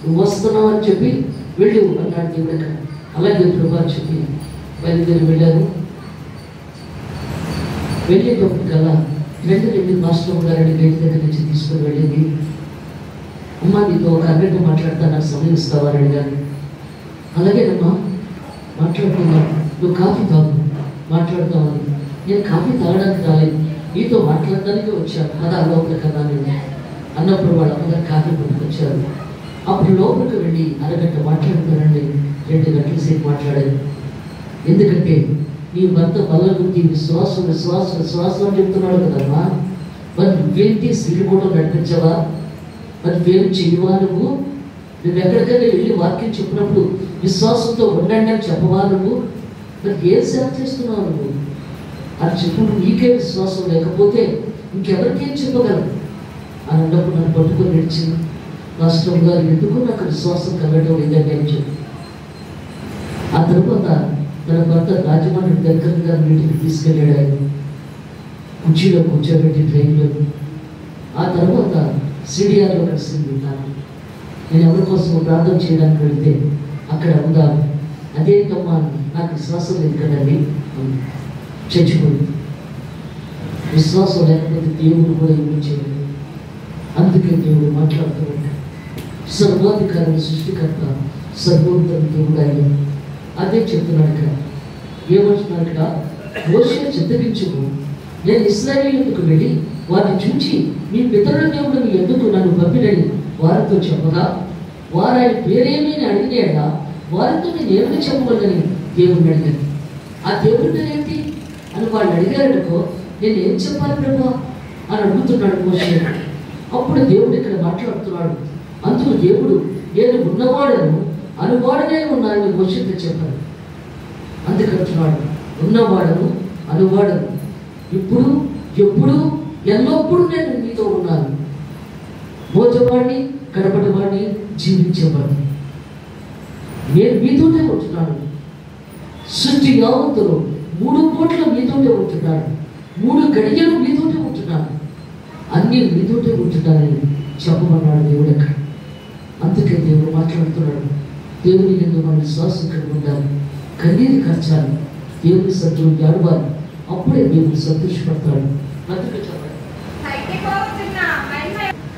నువ్వు వస్తున్నావు అని చెప్పి వెళ్ళు అన్నాడు దేవుడు అక్కడ. అలాగే ప్రభా అని చెప్పి బయలుదేరి వెళ్ళారు. వెళ్ళేటప్పుడు కదా వెంటనే మాస్టర్ గారిని గేట్ దగ్గర నుంచి తీసుకొని వెళ్ళింది. అమ్మ నీతో ఒక అన్నట్టు మాట్లాడతా, నాకు సమయం ఇస్తావా అని అడిగాను. అలాగేనమ్మా మాట్లాడుతున్నాను, నువ్వు కాఫీ తాగు మాట్లాడతామని. నేను కాఫీ తాగడానికి రాలేదు, నీతో మాట్లాడడానికి వచ్చాను, అది ఆ లోపల కదా నేను అన్నప్పుడు వాళ్ళ అమ్మగారు కాఫీ కొనుక్కొచ్చారు. అప్పుడు లోపలికి వెళ్ళి అరగంట మాట్లాడుతానండి, 2 గంటల సేపు మాట్లాడాను. ఎందుకంటే నీ భర్త బల్ల గురించి విశ్వాసం అని చెప్తున్నాడు కదమ్మా, మరి నువ్వేంటి స్త్రీలు కూడా నడిపించవా, మరి నువ్వేం చెయ్యవా, నువ్వు ఎక్కడికైనా వెళ్ళి వాక్యం చెప్పినప్పుడు విశ్వాసంతో ఉండండి అని చెప్పవా, నువ్వు మరి ఏం సేవ చేస్తున్నావు నువ్వు అని చెప్పినప్పుడు నీకే విశ్వాసం లేకపోతే ఇంకెవరికేం చెప్పగలరు అని అన్నప్పుడు నన్ను పట్టుకొని నడిచింది. రాష్ట్రం గారు ఎందుకు నాకు విశ్వాసం కలగడం లేదండి అని చెప్పి ఆ తర్వాత తన భర్త రాజమండ్రి దగ్గరగా మీటింగ్కి తీసుకెళ్ళాడు. ఆయన కుర్చీలో కూర్చోబెట్టి ట్రైన్లో. ఆ తర్వాత సిడిఆర్లో కలిసింది. నేను ఎవరి కోసం ప్రార్థన చేయడానికి వెళితే అక్కడ ఉందాము. అదేంటమ్మా నాకు విశ్వాసం లేదు కదండి, చచ్చిపోయింది. విశ్వాసం లేకపోతే దేవుడు కూడా ఏమీ చేయలేదు. అందుకే దేవుడు మాట్లాడుతున్నాడు, సర్వాధికారి సృష్టికర్త సర్వోన్నత దేవుడు ఆయన. అదే చెప్తున్నాడు ఇక్కడ. ఏమంటున్నాడు ఇక్కడ, మోషే చిత్తగించుము, నేను ఇశ్రాయేలుకు వెళ్ళి వారిని చూచి మీ పితరుల దేవుడు ఎందుకు నన్ను పంపినని వారితో చెప్పగా వారు ఆయన పేరేమీ అడిగినాడా, వారితో నేను ఏమని చెప్పగలని దేవుడిని అడిగాను. ఆ దేవుడి పేరేంటి అని వాళ్ళు అడిగారనుకో, నేను ఏం చెప్పాలి ప్రభా అని అడుగుతున్నాడు మోషే. అప్పుడు దేవుడు ఇక్కడ మాట్లాడుతున్నాడు. అందుకు దేవుడు నేను ఉన్నవాడను అనువాడనే ఉన్నానని మోషేతో చెప్పాడు. అందుకంటున్నాడు, ఉన్నవాడను అనువాడను, ఇప్పుడు ఎప్పుడు ఎల్లప్పుడూ నేను నీతో ఉన్నాను, మోజవాడిని కడపటివాడిని జీవించేవాడిని. నేను మీతోనే ఉంటున్నాను. సృష్టి యావత్తులో 3 పూటలు మీతోటే ఉంటున్నాను, 3 గడియలు మీతోటే ఉంటున్నాను, అన్నీ మీతోటే ఉంటున్నానని చెప్పమన్నాడు దేవుడు అక్కడ. అందుకే దేవుడు మాట్లాడుతున్నాడు, దేవుని ఎందుకు మన విశ్వాసం కలిగి ఉండాలి, కన్నీరు ఖర్చాలి, దేవుని సత్యం ఏడవాలి, అప్పుడే దేవుడు సంతోషపడతాడు.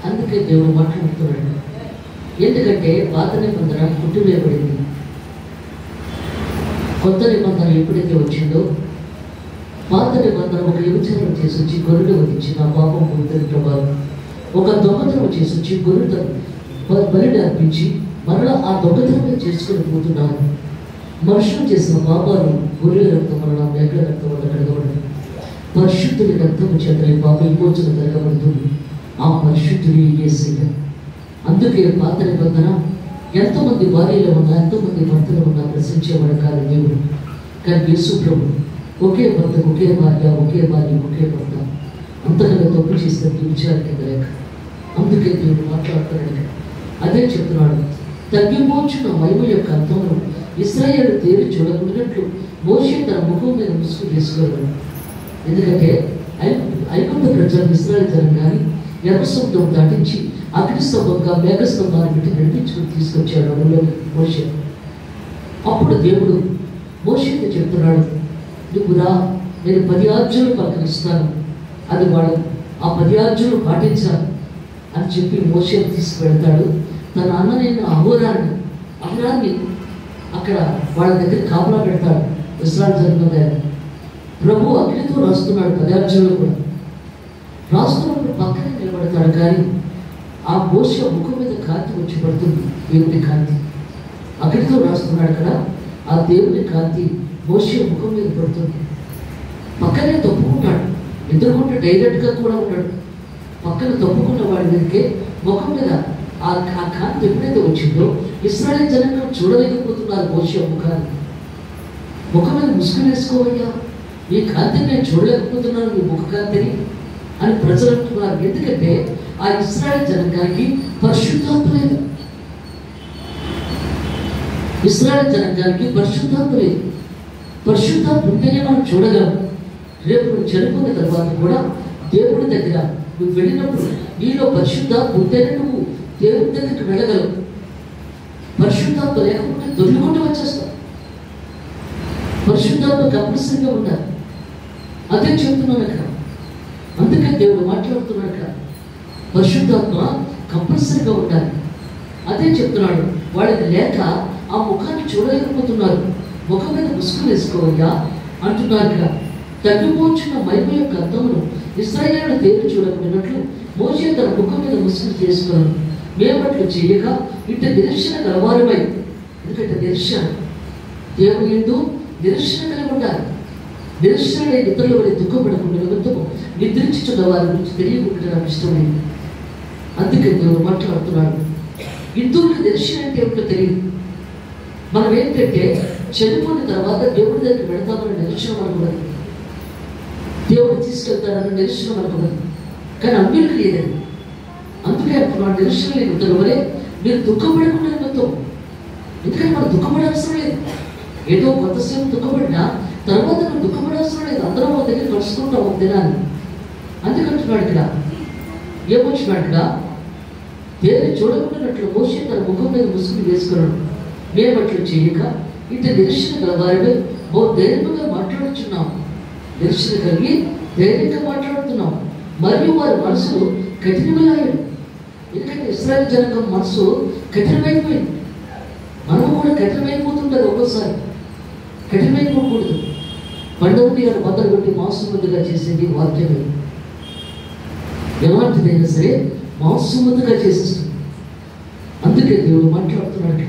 అందుకే దేవుడు మాట్లాడుతున్నాడు. ఎందుకంటే పాత నిబంధన పుట్టివేయబడింది, కొత్త నిబంధన ఎప్పుడైతే వచ్చిందో పాత నిబంధన ఒక వ్యభిచారం చేసి వచ్చి గొర్రెలు వధించి నా పాపం పోతుంది ప్రభా, ఒక దొంగతనం చేసి వచ్చి గొర్రెలను బలిని అర్పించి మరలా ఆ దొంగతనమే చేసుకొని పోతున్నాను. మనుషులు చేసిన పాపాలు గొర్రెల రక్తం వలన, మేకల రక్తం వలన కడగబడింది. పరిశుద్ధుని రక్తము చేత ఈ పాప విమోచన జరగబడుతుంది. ఆ పరిశుద్ధుని యేసయ్య. అందుకే పాత నిబంధన ఎంతమంది భార్యలు ఉన్నా, ఎంతమంది భర్తలు ఉన్నా ప్రశ్నించేవాడు కాదు దేవుడు. కానీ యేసు ప్రభు ఒకే భర్త, ఒకే భార్య, ఒకే భర్త, అంతకన్నా తప్పు చేస్తే విచారణ కింద లేక. అందుకే దేవుడు మాట్లాడుతున్నాడు. అదే చెప్తున్నాడు, తగ్గిపోచున్న మహిమ యొక్క అర్థమును ఇశ్రాయేలు తేరి చూడకున్నట్లు మోషే తన ముఖం మీద ముసుగు వేసుకోగలడు. ఎందుకంటే ఐగుప్తు ప్రజలు ఇశ్రాయేలు జనం కానీ ఎర్ర సముద్రం దాటించి అగ్ని స్తంభంగా మేఘస్తంభాన్ని పెట్టి నడిపించుకుని తీసుకొచ్చాడు అడవులోకి మోషే. అప్పుడు దేవుడు మోషేతో చెప్తున్నాడు, నువ్వు రా, నేను 10 ఆజ్ఞలు పలకరిస్తాను, అది వాడు ఆ 10 ఆజ్ఞలు పాటించాలి అని చెప్పి మోషేని తీసుకువెళ్తాడు. తన అన్ననైన అహరోన్ని అక్కడ వాళ్ళ దగ్గర కాపలా పెడతాడు. ఇశ్రాయేలు జనం దగ్గర ప్రభు అగ్నితో రాస్తున్నాడు 10 ఆజ్ఞలు కూడా. రాస్తున్నప్పుడు పక్కనే నిలబడతాడు. కానీ ఆ మోషే ముఖం మీద కాంతి వచ్చి పడుతుంది, దేవుని కాంతి. అగ్నితో రాస్తున్నాడు కదా, ఆ దేవుని కాంతి మోషే ముఖం మీద పడుతుంది. పక్కనే తప్పుకుంటాడు, ఎదుర్కొంటే డైరెక్ట్గా కూడా ఉన్నాడు. పక్కన తప్పుకున్న వాడి మీదకే ముఖం మీద ఆ కాంతి ఎప్పుడైతే వచ్చిందో ఇశ్రాయేలు జనాంగం చూడలేకపోతున్నారు మోషే ముఖాన్ని. ముఖం మీద ముసుగు వేసుకోవయ్యా, ఈ కాంతిని నేను చూడలేకపోతున్నాను, నీ ముఖ కాంతిని అని ప్రజలు అంటున్నారు. ఎందుకంటే ఆ ఇశ్రాయేలు జనాంగానికి పరిశుద్ధాత్మ లేదు. ఇశ్రాయేలు జనాంగానికి పరిశుద్ధాత్మ లేదు. పరిశుద్ధాత్మ ఉంటేనే మనం చూడగలం. రేపు నువ్వు చనిపోయిన తర్వాత కూడా దేవుడి దగ్గర నువ్వు వెళ్ళినప్పుడు నీలో పరిశుద్ధాత్మ ఉంటేనే నువ్వు దేవుడి దగ్గరికి వెళ్ళగలవు. పరిశుద్ధాత్మ లేకపోతే దొర్లుకుంటూ వచ్చేస్తావు. పరిశుద్ధాత్మ కంపల్సరీగా ఉండాలి. అదే చెప్తున్నాను అక్కడ. అందుకే దేవుడు మాట్లాడుతున్నాడు అక్కడ, పరిశుద్ధాత్మ కంపల్సరీగా ఉండాలి. అదే చెప్తున్నాడు. వాళ్ళకి లేక ఆ ముఖాన్ని చూడలేకపోతున్నారు. ముఖం మీద ముసుగు వేసుకోవయ్యా అంటున్నారు ఇక్కడ. తగ్గిపోచున్న మహిమ యొక్క అర్థమును ఇశ్రాయేలు తేరి చూడకున్నట్లు మోషే తన ముఖం మీద ముసుగు చేసుకున్నాను. మేమట్లు చేయక ఇటు నిరీక్షణ గలవారమై, ఎందుకంటే నిరీక్షణ దేవుని యందు నిరీక్షణ కలిగి ఉండాలి. నిరీక్షణ లేని ఇతరుల వల్ల దుఃఖపడకుండా నిమిత్తము నిద్రించుతున్న వారి గురించి తెలియకుండా నాకు ఇష్టమైంది. అందుకే దేవుడు మాట్లాడుతున్నాడు. హిందువులకు నిరీక్షణ అంటే ఏమిటో తెలియదు. మనం ఏంటంటే చనిపోయిన తర్వాత దేవుడి దగ్గరికి వెళతామని నిరీక్షణ మనకున్నది, దేవుడు తీసుకెళ్తాడని నిరీక్షణ మనకున్నది. కానీ అన్యులకు లేదండి. అందుకే అంటున్నాడు, నిరీక్షణ లేని ఇతరుల వలె మీరు దుఃఖపడకుండా నిమిత్తం. ఎందుకంటే మనం దుఃఖపడాల్సిన లేదు. ఏదో కొంతసేపు దుఃఖపడినా తర్వాత నువ్వు దుఃఖపడాల్సిన లేదు. అందరం ఒక దగ్గర కలుసుకుంటాం ఒక దినాన్ని. అందుకంటున్నాడు ఇక్కడ, ఏమొచ్చినాడు ఇక్కడ, దేవుని చూడకున్నట్లు మోషే తన ముఖం మీద ముసుగుని వేసుకున్నాడు. మేమట్లు చేయక ఇటు నిరీక్షణ గల వారిపై ధైర్యంగా మాట్లాడుచున్నాం. నిరీక్షణ కలిగి ధైర్యంగా మాట్లాడుతున్నాం. మరియు వారి మనసులు కఠినమయ్యాడు. ఎందుకంటే ఇశ్రాయేలు జనాంగం మనసు కఠినమైపోయింది. మనము కూడా కఠినమైపోతుంటుంది. ఒక్కోసారి కఠినమైపోకూడదు. పండుగని గారు బద్దలు కొట్టి మాంసముద్దుగా చేసేది వాక్యమే. ఎలాంటిదైనా సరే మాంసముద్దుగా చేసేస్తుంది. అందుకే దేవుడు మాట్లాడుతున్నాడు.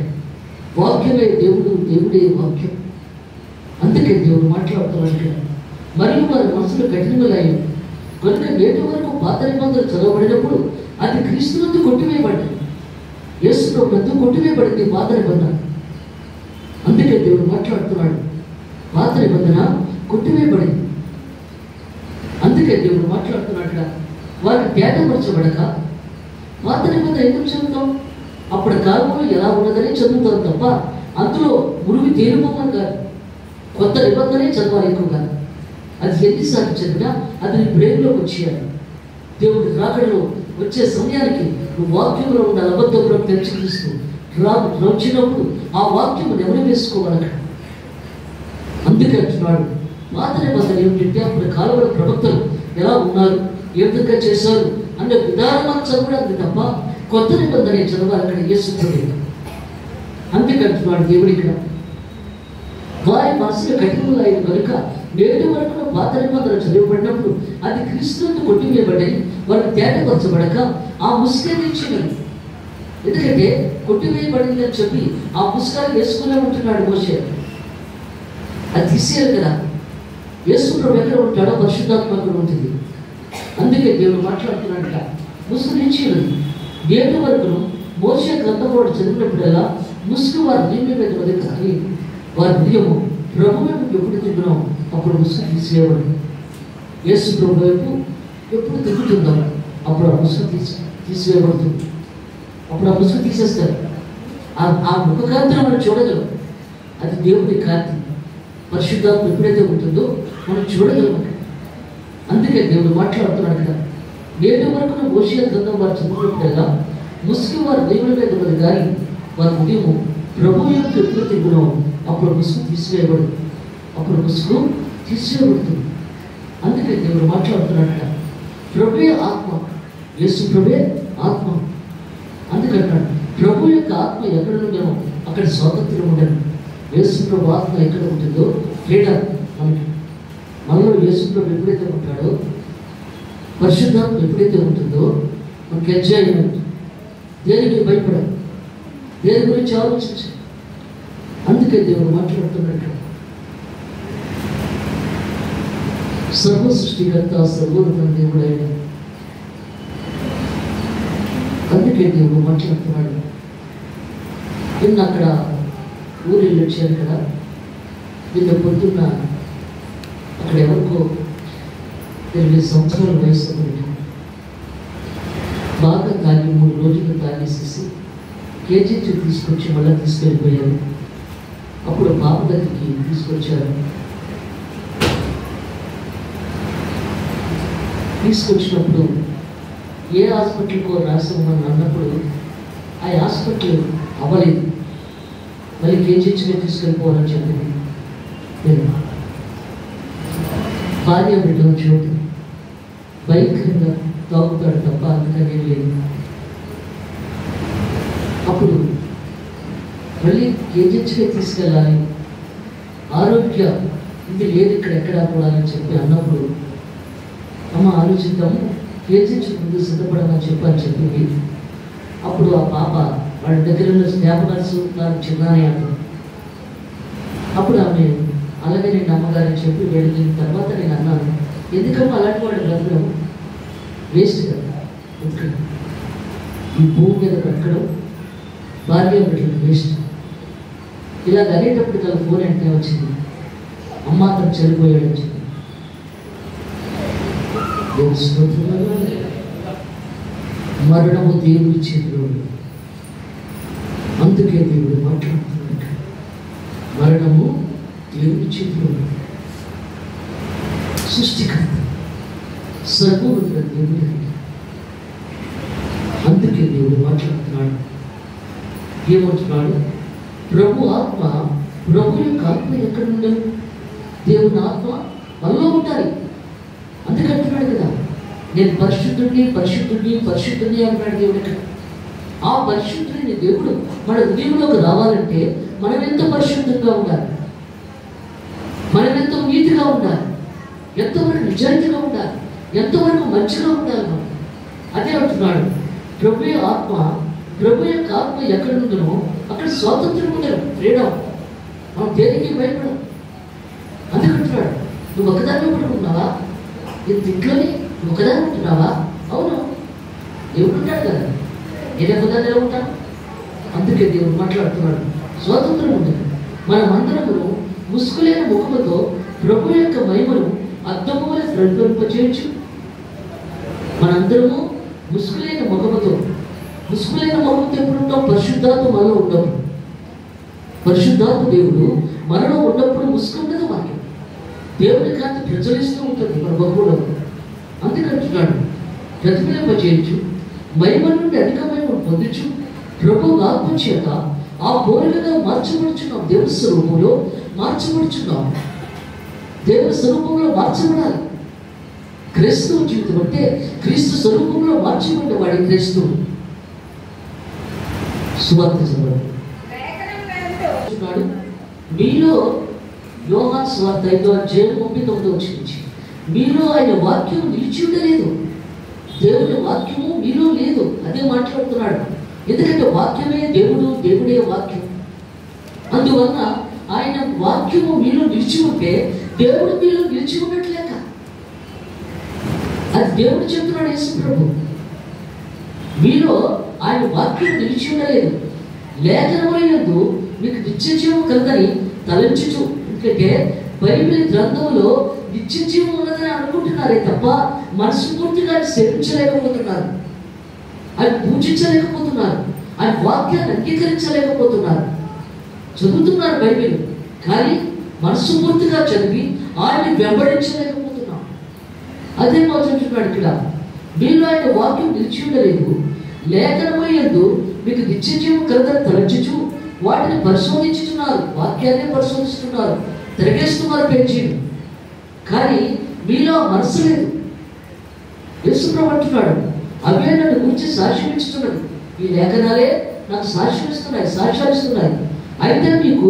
వాక్యమే దేవుడు, దేవుడే వాక్యం. అందుకే దేవుడు మాట్లాడుతున్నాడు. మరియు వారి మనసులు కఠినములయ్యాయి కనుక నేటి వరకు పాత నిబంధనలు చదవబడినప్పుడు అది క్రీస్తునందు కొట్టివేయబడింది. యేసు ప్రభునందు కొట్టివేయబడింది పాత నిబంధన. అందుకే దేవుడు మాట్లాడుతున్నాడు, పాత నిబంధన కొట్టివేయబడింది. అందుకే దేవుడు మాట్లాడుతున్నాడు. వారికి తేటపరచబడక పాత నిబంధన ఎందుకు చదువుతాం? అప్పటి కాలంలో ఎలా ఉన్నదని చదువుతాం తప్ప అందులో మునిగి తేలిపోమని కాదు. కొత్త నిబంధనే చదవాలి ఎక్కువగా. అది ఎన్నిసార్లు చదివినా అది నీ బ్రెయిన్లోకి వచ్చేయాలి. దేవుడి రాకడలో వచ్చే సమయానికి నువ్వు వాక్యంలో ఉన్న అబద్ధంలో తెలుసుకు వచ్చినప్పుడు ఆ వాక్యం ఎవరు వేసుకోవాలి. అందుకే అంటున్నాడు, పాత నిబంధన ఏమిటంటే అప్పుడు కాలంలో ప్రవక్తలు ఎలా ఉన్నారు, ఏ విధంగా చేశారు అన్న విధానం చదవడానికి తప్ప కొత్త నిబంధన చదవాలి అక్కడ యేసు. అందుకంటున్నాడు దేవుడు ఇక్కడ, వారి మనసులో కఠినములు అయిన కనుక నేటి వరకు పాత నిబంధన చదివబడినప్పుడు అది క్రీస్తుతో కొట్టివేయబడి వారికి తేటపరచబడక ఆ ముసుగే నిలిచినది. ఎందుకంటే కొట్టివేయబడింది అని చెప్పి ఆ పుస్తకాలు వేసుకునే ఉంటున్నాడు మోషే. అది తీసేయాలి కదా. యేసు ప్రభు ఎక్కడ ఉంటాడో పరిశుద్ధాత్మ అక్కడ ఉంటుంది. అందుకే దేవుడు మాట్లాడుతున్నాడట, ముసుగు నిలిచినది. నేటి వరకు మోషే గ్రంథంలో చదివినప్పుడల్లా ముసుగు వారి హృదయం మీద ఉంది కానీ వారి హృదయము ప్రభు వైపు ఎప్పుడు తిరుగున్నాం అప్పుడు ముసుగు తీసేయబడి యేసు ప్రభు వైపు ఎప్పుడు తిరుగుతుందో అప్పుడు ఆ ముసుగు తీసివేయబడుతుంది. అప్పుడు ఆ ముసుగు తీసేస్తారు. ఆ ముఖకాంతిని మనం చూడగలం. అది దేవుడి కాంతి. పరిశుద్ధాత్మ ఎప్పుడైతే ఉంటుందో మనం చూడగలం. అందుకే దేవుడు మాట్లాడుతున్నాడు కదా, నేటి వరకు మోషే గ్రంథం వారు చదివినప్పుడల్లా ముసుగు వారి దేవుడి మీద ఉన్నది కానీ వారి హృదయము ప్రభు యొక్క ఎప్పుడు తిరుగున్నాం అప్పుడు ముసుగు తీసివేయబడుతుంది. అప్పుడు ముసుగు తీసివేయబడుతుంది. అందుకే దేవుడు మాట్లాడుతున్నాడట, ప్రభువే ఆత్మ, యేసు ప్రభువే ఆత్మ. అందుకంటాడు ప్రభు యొక్క ఆత్మ ఎక్కడ ఉండేమో అక్కడ స్వాతంత్రం ఉండదు. యేసు ప్రభు ఆత్మ ఎక్కడ ఉంటుందో ఫ్రీడమ్ మనకి. మనలో యేసు ప్రభు ఎప్పుడైతే ఉంటాడో, పరిశుద్ధాత్మ ఎప్పుడైతే ఉంటుందో మనకి ఎంజాయ్మెంట్. దేనికి భయపడదు, దేని గురించి ఆలోచించు. అందుకే దేవుడు మాట్లాడుతున్నట్టు సర్వ సృష్టికర్త సర్వోన్నత దేవుడైన. అందుకే దేవుడు మాట్లాడుతున్నాడు. నిన్న అక్కడ ఊరిళ్ళు వచ్చారు కదా, నిన్న పొద్దున్న అక్కడ ఎవరికో 20 సంవత్సరాల వయసు బాగా తాగి 3 రోజులు తాగేసేసి కేజీ తీసుకొచ్చి మళ్ళీ తీసుకెళ్ళిపోయారు. అప్పుడు పాప దగ్గరికి తీసుకొచ్చారు. తీసుకొచ్చినప్పుడు ఏ హాస్పిటల్కో రాసామని అన్నప్పుడు ఆ హాస్పిటల్ అవ్వలేదు. మళ్ళీ కేజీహెచ్గా తీసుకెళ్ళిపోవాలని చెప్పింది. నేను భార్య బిడ్డను చోటు భయంకరంగా తాగుతాడు తప్ప అందుకనే లేదు. అప్పుడు మళ్ళీ కేజీహెచ్గా తీసుకెళ్ళాలి, ఆరోగ్య ఇది లేదు ఇక్కడ ఎక్కడ పోవాలని చెప్పి అన్నప్పుడు అమ్మ ఆలోచిద్దాము, కేజీహెచ్ ముందు సిద్ధపడమని చెప్పని చెప్పింది. అప్పుడు ఆ పాప వాళ్ళ దగ్గర ఉన్న స్టాఫ్ నర్సు నాకు చిన్నానే అంటుంది. అప్పుడు ఆమె అలాగే నేను అమ్మగారని చెప్పి వెళ్ళిన తర్వాత నేను అన్నాను, ఎందుకమ్మా అలాంటి వాళ్ళు బ్రతకడం వేస్ట్ కదా, ఎందుకంటే ఈ భూమి మీద బ్రతకడం భార్య బిడ్డలకు వేస్ట్. ఇలాగ అనేటప్పుడు తన ఫోన్ వెంటనే వచ్చింది, అమ్మ అతను చనిపోయాడని చెప్పి. మరణము దేవుడి చేతిలో. అందుకే దేవుడు మాట్లాడుతున్నాడు, మరణము దేవుడి చేతిలో. సృష్టికర్త సర్వోన్నత దేవుడు. అందుకే దేవుడు మాట్లాడుతున్నాడు. ఏమంటున్నాడు? ప్రభు ఆత్మ, ప్రభు యొక్క ఆత్మ ఎక్కడ ఉండదు? దేవుని ఆత్మ మనలో ఉండాలి. అందుకంటున్నాడు కదా, నేను పరిశుద్ధుడిని పరిశుద్ధుడిని పరిశుద్ధుడిని అంటున్నాడు దేవుడు. ఆ పరిశుద్ధుడిని దేవుడు మన హృదయంలోకి రావాలంటే మనం ఎంతో పరిశుద్ధంగా ఉండాలి, మనం ఎంతో నీతిగా ఉండాలి, ఎంతవరకు నిజాయితీగా ఉండాలి, ఎంతవరకు మంచిగా ఉండాలి మనం. అదే అంటున్నాడు, ప్రభు ఆత్మ, ప్రభు యొక్క ఆత్మ ఎక్కడ ఉందో అక్కడ స్వాతంత్రం ఉండదు, ఫ్రీడమ్. మనం దేనికి భయపడం. అందుకంటున్నాడు, నువ్వు ఒకదాన్ని పడుకున్నావా? ఇంట్లోని నువ్వు ఒకదాన్ని ఉంటున్నావా? అవును, దేవుడు ఉంటాడు కదా, నేను ఒకదాన్ని ఎలా ఉంటాను? అందుకే దేవుడు మాట్లాడుతున్నాడు, స్వాతంత్రం ఉండదు. మనమందరము ముసుగులేని ముఖముతో ప్రభు యొక్క మహిమను అద్దము వలె ప్రతిబింబింపచేయచ్చు. మనందరము ముసుగులేని ముఖముతో, ముసుగులేని ముఖముతో ఎప్పుడు ఉంటాం? పరిశుద్ధాత్మ మనలో ఉన్నప్పుడు. పరిశుద్ధాత్మ దేవుడు మనలో ఉన్నప్పుడు ముసుగు ఉండదు. మనకి దేవుని కాంతి ప్రజ్వలిస్తూ ఉంటుంది మన ముఖంలో. అందుకంటున్నాడు, ప్రతిబింబింపచేయచ్చు, మహిమ నుండి అధికమైన పొందచ్చు. ప్రభు ఆత్మ చేత ఆ పోలికగా మార్చబడుచున్నాం. దేవుని స్వరూపంలో మార్చబడుచున్నాం. దేవుని స్వరూపంలో మార్చబడాలి. క్రైస్తవ జీవితం అంటే క్రీస్తు స్వరూపంలో మార్చబడ్డవాడి క్రైస్తవుడు. సువార్త చదవండి. మీలో యోహాను సువార్త 5:39 నుంచి మీలో ఆయన వాక్యం నిలిచి ఉండలేదు, దేవుని వాక్యము మీలో లేదు. అదే మాట్లాడుతున్నాడు. ఎందుకంటే వాక్యమే దేవుడు, దేవుడే వాక్యం. అందువల్ల ఆయన వాక్యము మీలో నిలిచి ఉంటే దేవుడు మీలో నిలిచి ఉన్నట్లేక. అది దేవుడు చెప్తున్నాడు యేసు ప్రభు. మీలో ఆయన వాక్యం నిలిచి ఉండలేదు, లేఖనములందు మీకు నిత్యజీవం కలదని తలంచుచు. ఎందుకంటే బైబిల్ గ్రంథంలో నిత్యజీవం ఉన్నదని అనుకుంటున్నారే తప్ప మనస్ఫూర్తిగా సేవించలేకపోతున్నారు, ఆయన పూజించలేకపోతున్నారు, ఆయన వాక్యాన్ని అంగీకరించలేకపోతున్నారు. చదువుతున్నారు బైబిల్, కానీ మనస్ఫూర్తిగా చదివి ఆయన్ని వెంబడించలేకపోతున్నాం. అదే మొదలుంటున్నాడు ఇక్కడ. మీలో ఆయన వాక్యం నిలిచి ఉండలేదు, లేఖనములందు మీకు నిత్యజీవం కలదని తలంచుచు వాటిని పరిశోధించుతున్నారు. వాక్యాన్ని పరిశోధిస్తున్నారు, తిరగేస్తున్నారు పేజీలు, కానీ మీలో మనసు లేదు. యేసు ప్రభు అంటున్నాడు, అవే నన్ను గురించి సాక్ష్యం ఇస్తున్నాడు. ఈ లేఖనాలే నాకు సాక్ష్యం ఇస్తున్నాయి, సాక్ష్యాలు ఇస్తున్నాయి. అయితే మీకు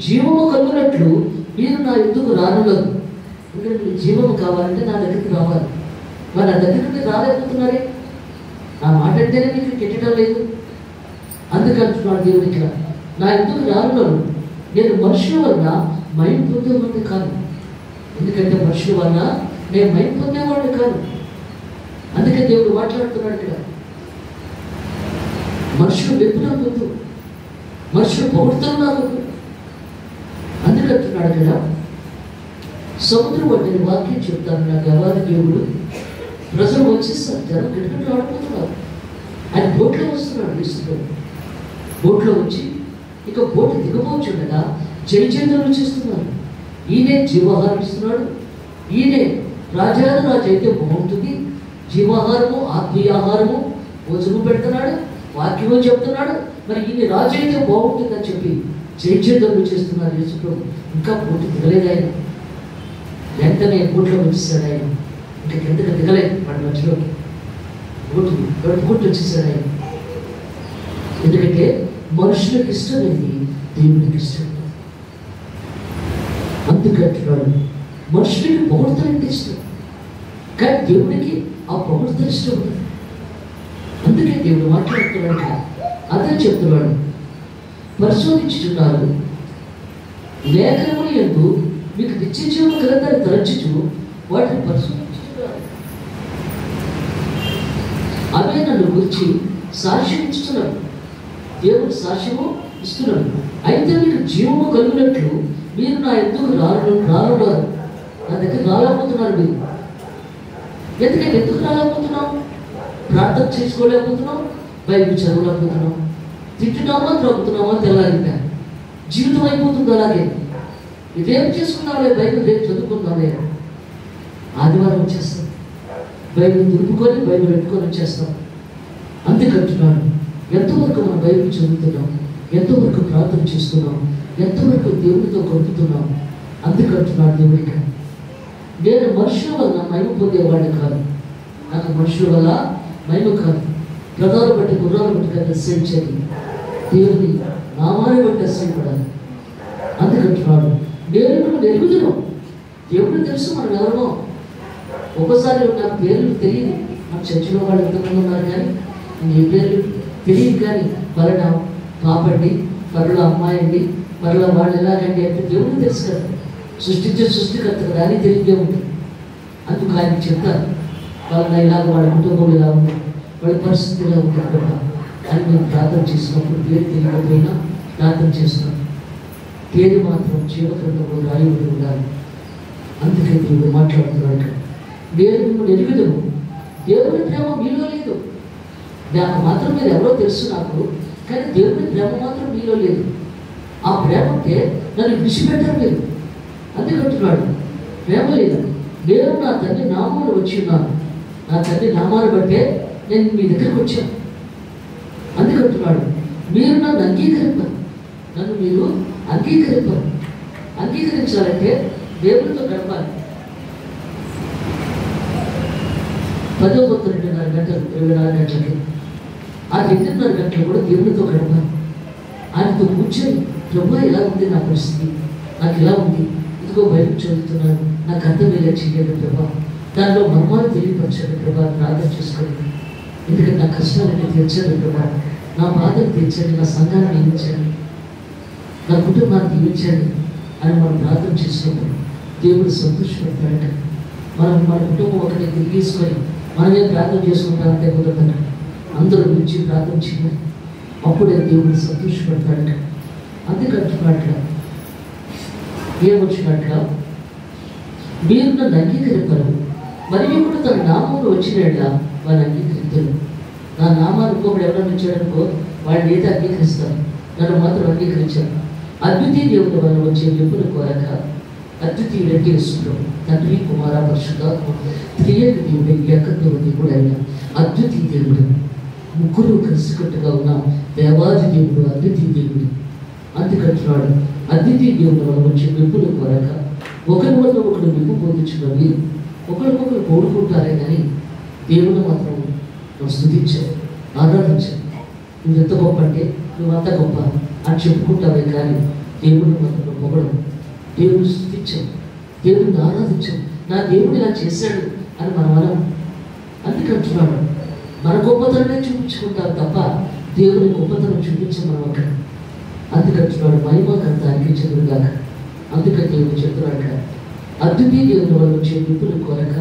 జీవము కలుగునట్లు మీరు నా ఎందుకు రానులేదు. ఎందుకంటే మీకు జీవము కావాలంటే నా దగ్గరికి రావాలి. మరి నా దగ్గరికి రాలేకపోతున్నారే, నా మాట అంటేనే మీకు కెట్టడం లేదు. అందుకంటున్నాడు దేవుడు ఇక్కడ, నా ఎందుకు రానున్నాను. నేను మనుషుల వల్ల మయం పొందేవాడిని కాదు. ఎందుకంటే మనుషుల వల్ల నేను మయం పొందేవాడిని కాదు. అందుకే దేవుడు మాట్లాడుతున్నాడు ఇక్కడ. మనుషులు వెప్పు నాకు, మనుషులు పొగుడుతారు నాకు. అందుకంటున్నాడు కదా, సముద్రం వంటి వాక్యం చెప్తాను నా గవాది దేవుడు. ప్రజలు వచ్చేస్తారు, జనం గిటగట్లు ఆడిపోతున్నారు. ఆయన బోట్లో వస్తున్నాడు. ఇస్తున్నాడు బోట్లో వచ్చి ఇక బోటు దిగబోచుండగా జయజయలు చేస్తున్నారు. ఈయనే జీవాహారం ఇస్తున్నాడు, ఈయనే రాజాది రాజు అయితే బాగుంటుంది. జీవాహారము, ఆత్మీయాహారము భోజనం పెడుతున్నాడు, వాక్యము చెప్తున్నాడు. మరి ఈయన రాజు అయితే బాగుంటుందని చెప్పి జయజయలు చేస్తున్నారు యేసు ప్రభు. ఇంకా బోటు దిగలేదు ఆయన. వెంటనే బోట్లో వచ్చేసాడు ఆయన. ఇంకా కిందకి దిగలేదు వాడి మధ్యలోకి. బోటు గడుపుకుంటూ వచ్చేసాడు ఆయన. ఎందుకంటే మనుషులకు ఇష్టమైంది దేవునికి ఇష్టం. అందుకంటున్నాడు, మనుషులకి పొగడతానంటే ఇష్టం, కానీ దేవుడికి ఆ పొగడత ఇష్టం ఉంటుంది. అందుకే దేవుడు మాట్లాడుతున్నాడు. అదే చెప్తున్నాడు, పరిశోధించుతున్నారు. లేఖనముల యందు మీకు నిత్యజీవం కలదని తలంచుచు వాటిని పరిశోధించుతున్నారు. అవే నన్ను గురించి సాక్ష్యం ఇస్తున్నారు. దేవుడు సాక్ష్యము ఇస్తున్నాడు. అయితే మీకు జీవము కలిగినట్లు మీరు నా ఎందుకు రానున్నారు. నా దగ్గర రాలేకపోతున్నారు మీరు. ఎందుకంటే ఎందుకు రాలేకపోతున్నాం? ప్రార్థన చేసుకోలేకపోతున్నాం, బైబిల్ చదవలేకపోతున్నాం, తింటున్నామా త్రాగుతున్నామా తెల్లారిందా, జీవితం అయిపోతుంది అలాగే. ఇదేం చేసుకున్నాంలే, బైబిల్ రేపు చదువుకుందాంలే, ఆదివారం వచ్చేస్తాం, బైబిల్ దులుపుకొని బైబిల్ పెట్టుకొని వచ్చేస్తాం. అందుకంటున్నాడు, ఎంతవరకు మనం బైబిల్ చదువుతున్నాం, ఎంతవరకు ప్రార్థన చేస్తున్నాం, ఎంతవరకు దేవుడితో గడుపుతున్నాం. అందుకంటున్నాడు దేవుడికి, నేను మనుషుల వల్ల మహిమ పొందేవాడిని కాదు. నాకు మనుషుల వల్ల మహిమ కాదు. ప్రధాన బట్టి గుర్రాలు బట్టి కదా సేవించేది, దేవుని నామాన్ని బట్టి అసలు. అందుకంటున్నాడు, నేను ఎరుగుతున్నాం. దేవుడు తెలుసు మనం ఎవరమో. ఒక్కోసారి నాకు పేర్లు తెలియదు. మన చర్చిలో వాళ్ళు ఎంతమంది ఉన్నారు కానీ ఏ పేర్లు తెలియదు. కానీ పలానా పాపండి, పరుల అమ్మాయి అండి, పరుల వాళ్ళు ఎలాగండి అంటే దేవుడు తెలుసు కదా. సృష్టించే సృష్టికర్త కదా, అని తెలియదే ఉంటుంది. అందుకు ఆయనకి చెప్తారు, వాళ్ళ ఇలాగ వాళ్ళ కుటుంబం ఇలా ఉంది, వాళ్ళ పరిస్థితి ఇలా ఉంది కదా అని మేము ప్రార్థన చేసినప్పుడు పేరు తెలియకపోయినా ప్రార్థన చేస్తున్నాం. పేరు మాత్రం జీవగ్రంథంలో రాయబడి ఉండాలి. అందుకే దేవుడు మాట్లాడుతున్నాడు, నేను మిమ్మల్ని ఎరుగుదను. దేవుని ప్రేమ మీలో లేదు. నాకు మాత్రం మీరు ఎవరో తెలుసు నాకు, కానీ దేవుని ప్రేమ మాత్రం మీలో లేదు. ఆ ప్రేమ అంటే నన్ను విడిచిపెట్టారు మీరు. అందుకంటున్నాడు, ప్రేమ లేదు. నేను నా తండ్రి నామాలు వచ్చి ఉన్నాను, నా తండ్రి నామాలు బట్టే నేను మీ దగ్గరకు వచ్చాను. అందుకంటున్నాడు, మీరు నన్ను అంగీకరింపరు, నన్ను మీరు అంగీకరింపరు. అంగీకరించాలంటే దేవుడితో గడపాలి. 10:32 గంటలు 24 గంటలకి ఆ 2:30 గంటలు కూడా దేవుడితో గడపాలి. ఆయనతో కూర్చొని, ప్రభు ఇలా ఉంది నా పరిస్థితి, నాకు ఇలా ఉంది, ఇదిగో బయటకు చదువుతున్నాను, నాకు అర్థమయ్యేలా చేయండి ప్రభా, దానిలో మర్మాలు తెలియపరచండి ప్రభా, ప్రార్థన చేసుకోండి. ఎందుకంటే నా కష్టాలన్నీ తీర్చండి ప్రభా, నా బాధలు తీర్చండి, నా సంఘాన్ని దీవించండి, నా కుటుంబాన్ని దీవించండి అని మనం ప్రార్థన చేసినప్పుడు దేవుడు సంతోషపడతాడట. మన కుటుంబం ఒకటి తిరిగేసుకొని మనమే ప్రార్థన చేసుకుంటామంటే కుదరదు. అందరూ గురించి ప్రార్థన చేయాలి, అప్పుడే దేవుడు సంతోషపడతాడట. అందుకంటున్నట్ల ఏమొచ్చినట్ల, మీరు నన్ను అంగీకరింపరు, మరియు కూడా తన నామంలో వచ్చినట్ల వాళ్ళు అంగీకరిద్దరు. నా నామాన్ని ఇంకొకటి ఎవరైనా ఇచ్చాడనుకో వాళ్ళని ఏదో అంగీకరిస్తారు, నన్ను మాత్రం అంగీకరించారు. అద్వితీయ దేవుని వల్ల వచ్చే విప్పుల కోరక, అద్వితీయుడంటే యేసుప్రభు, తండ్రి కుమార పరిశుద్ధాత్మ త్రియేక దేవుడు, ఏకత్వ దేవుడు అయిన అద్వితీయ దేవుడు, ముగ్గురు కలిసికట్టుగా ఉన్న దేవాది దేవుడు, అద్వితీయ దేవుడు. అందుకంటున్నాడు, అద్వితీయ దేవుని వల్ల వచ్చే విప్పుల కోరక, ఒకరి వల్ల ఒకరు విప్పు పొందుచున్న మీరు ఒకరికొకరు కోరుకుంటారే కానీ దేవుని మాత్రం నువ్వు స్తుతించావు, ఆరాధించావు. నువ్వు ఎంత గొప్ప అంటే నువ్వంత గొప్ప అని చెప్పుకుంటావే కానీ దేవుడిని మాత్రం పొగడం, దేవుడిని స్తుతించావు, దేవుడిని ఆరాధించావు. నా దేవుడు ఇలా చేశాడు అని మనం అనం. అందుకంటున్నాడు, మన గొప్పతనమే చూపించుకుంటాం తప్ప దేవుని గొప్పతనం చూపించాం మనం అక్కడ. అందుకంటున్నాడు, మహిమకంతా అనిపించదురుగాక. అందుకని దేవుడు చెప్తున్నాడు, అద్వితీయ దేవుని వల్ల వచ్చే విప్పుల కోరక,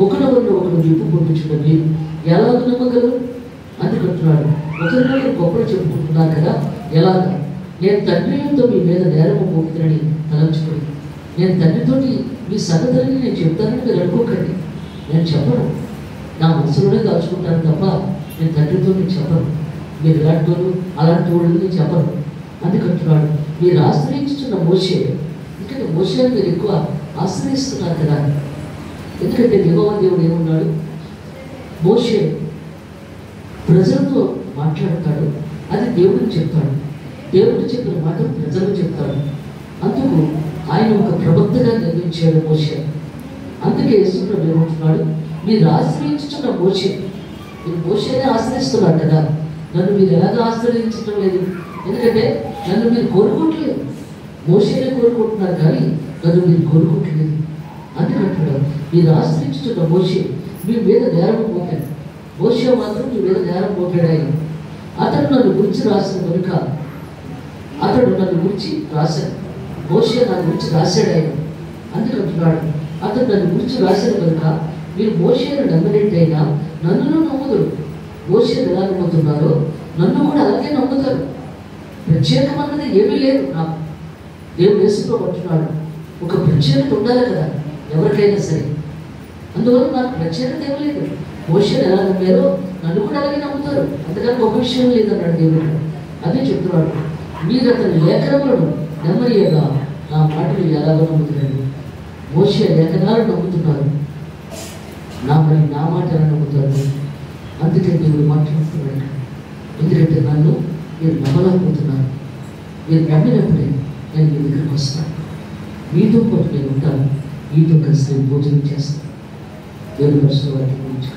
ఒకరి వల్ల ఒకరు విప్పు పొందుచున్న మీరు ఎలా నమ్మగలరు? అందుకంటున్నాడు, ఒకరినొకరు గొప్పలు చెప్పుకుంటున్నారు కదా, ఎలాగా? నేను తండ్రితో మీ మీద నేరము మోపుతానని తలంచుకోండి. నేను తండ్రితోటి మీ సంగతులని నేను చెప్తానని మీరు అనుకోకండి. నేను చెప్పను, నా మనసులోనే దాచుకుంటాను తప్ప నేను తండ్రితో నేను చెప్పను. మీరు ఇలాంటి వాళ్ళు అలాంటి వాళ్ళు నేను చెప్పను. అందుకంటున్నాడు, మీరు ఆశ్రయించుతున్న మోషే, ఎందుకంటే మోషేని మీరు ఎక్కువ ఆశ్రయిస్తున్నారు కదా. ఎందుకంటే యెహోవా దేవుడు ఏమన్నాడు, మోషే ప్రజలతో మాట్లాడతాడు, అది దేవుడికి చెప్తాడు, దేవుడు చెప్పిన మాట ప్రజలకు చెప్తాడు. అందుకు ఆయన ఒక ప్రవక్తగా నిర్మించాడు మోషే. అందుకే యేసుప్రభు ఏమంటున్నాడు, మీరు ఆశ్రయించుతున్న మోషే, మీరు మోషేనే ఆశ్రయిస్తున్నారు కదా, నన్ను మీరు ఎలాగ ఆశ్రయించడం లేదు? ఎందుకంటే నన్ను మీరు కోరుకోవట్లేదు, మోషేనే కోరుకుంటున్నారు కానీ నన్ను మీరు కోరుకోవట్లేదు. అందుకంటున్నాడు, మీరు ఆశ్రయించుతున్న మోషే మీ మీద నేరం మోపాడు. మోషే మాత్రం మీ మీద నేరం మోపాడు. ఆయన అతడు నన్ను గురించి రాసిన కనుక, అతడు నన్ను గురించి రాశాడు, మోషే నా గురించి రాశాడు ఆయన. అందుకంటున్నాడు, అతడు నన్ను గురించి రాసిన కనుక మీరు మోషేను నమ్మినట్టయినా నన్ను నమ్ముదురు. మోషేను ఎలా నమ్ముతున్నారో నన్ను కూడా అలాగే నమ్ముతారు. ప్రత్యేకమన్నది ఏమీ లేదు నాకు. దేవుడు యేసుప్రభు అంటున్నాడు, ఒక ప్రత్యేకత ఉండాలి కదా ఎవరికైనా సరే. అందువల్ల నాకు ప్రత్యేకత ఏమీ లేదు. మోషేను ఎలా నమ్మారో నన్ను కూడా అలాగే నమ్ముతారు, అంతకన్నా గొప్ప విషయం లేదన్నాడు దేవుడు. అదే చెప్తున్నాడు, మీరు అతని లేఖనములను నమ్మరియగా నా మాటలు ఎలాగో నమ్ముతున్నాడు. మోషే లేఖనాలు నమ్ముతున్నారు, నా మాట ఎలా నమ్ముతారు? అందుకే దేవుడు మాట్లాడుతున్నాడు, ఎందుకంటే నన్ను మీరు నమ్మలేకపోతున్నారు. మీరు నమ్మినప్పుడే నేను మీ దగ్గరికి వస్తాను, మీతో పాటు నేను ఉంటాను, మీతో కలిసి నేను భోజనం చేస్తాను. దేవుడు పరిశుద్ధ వాక్యం గురించి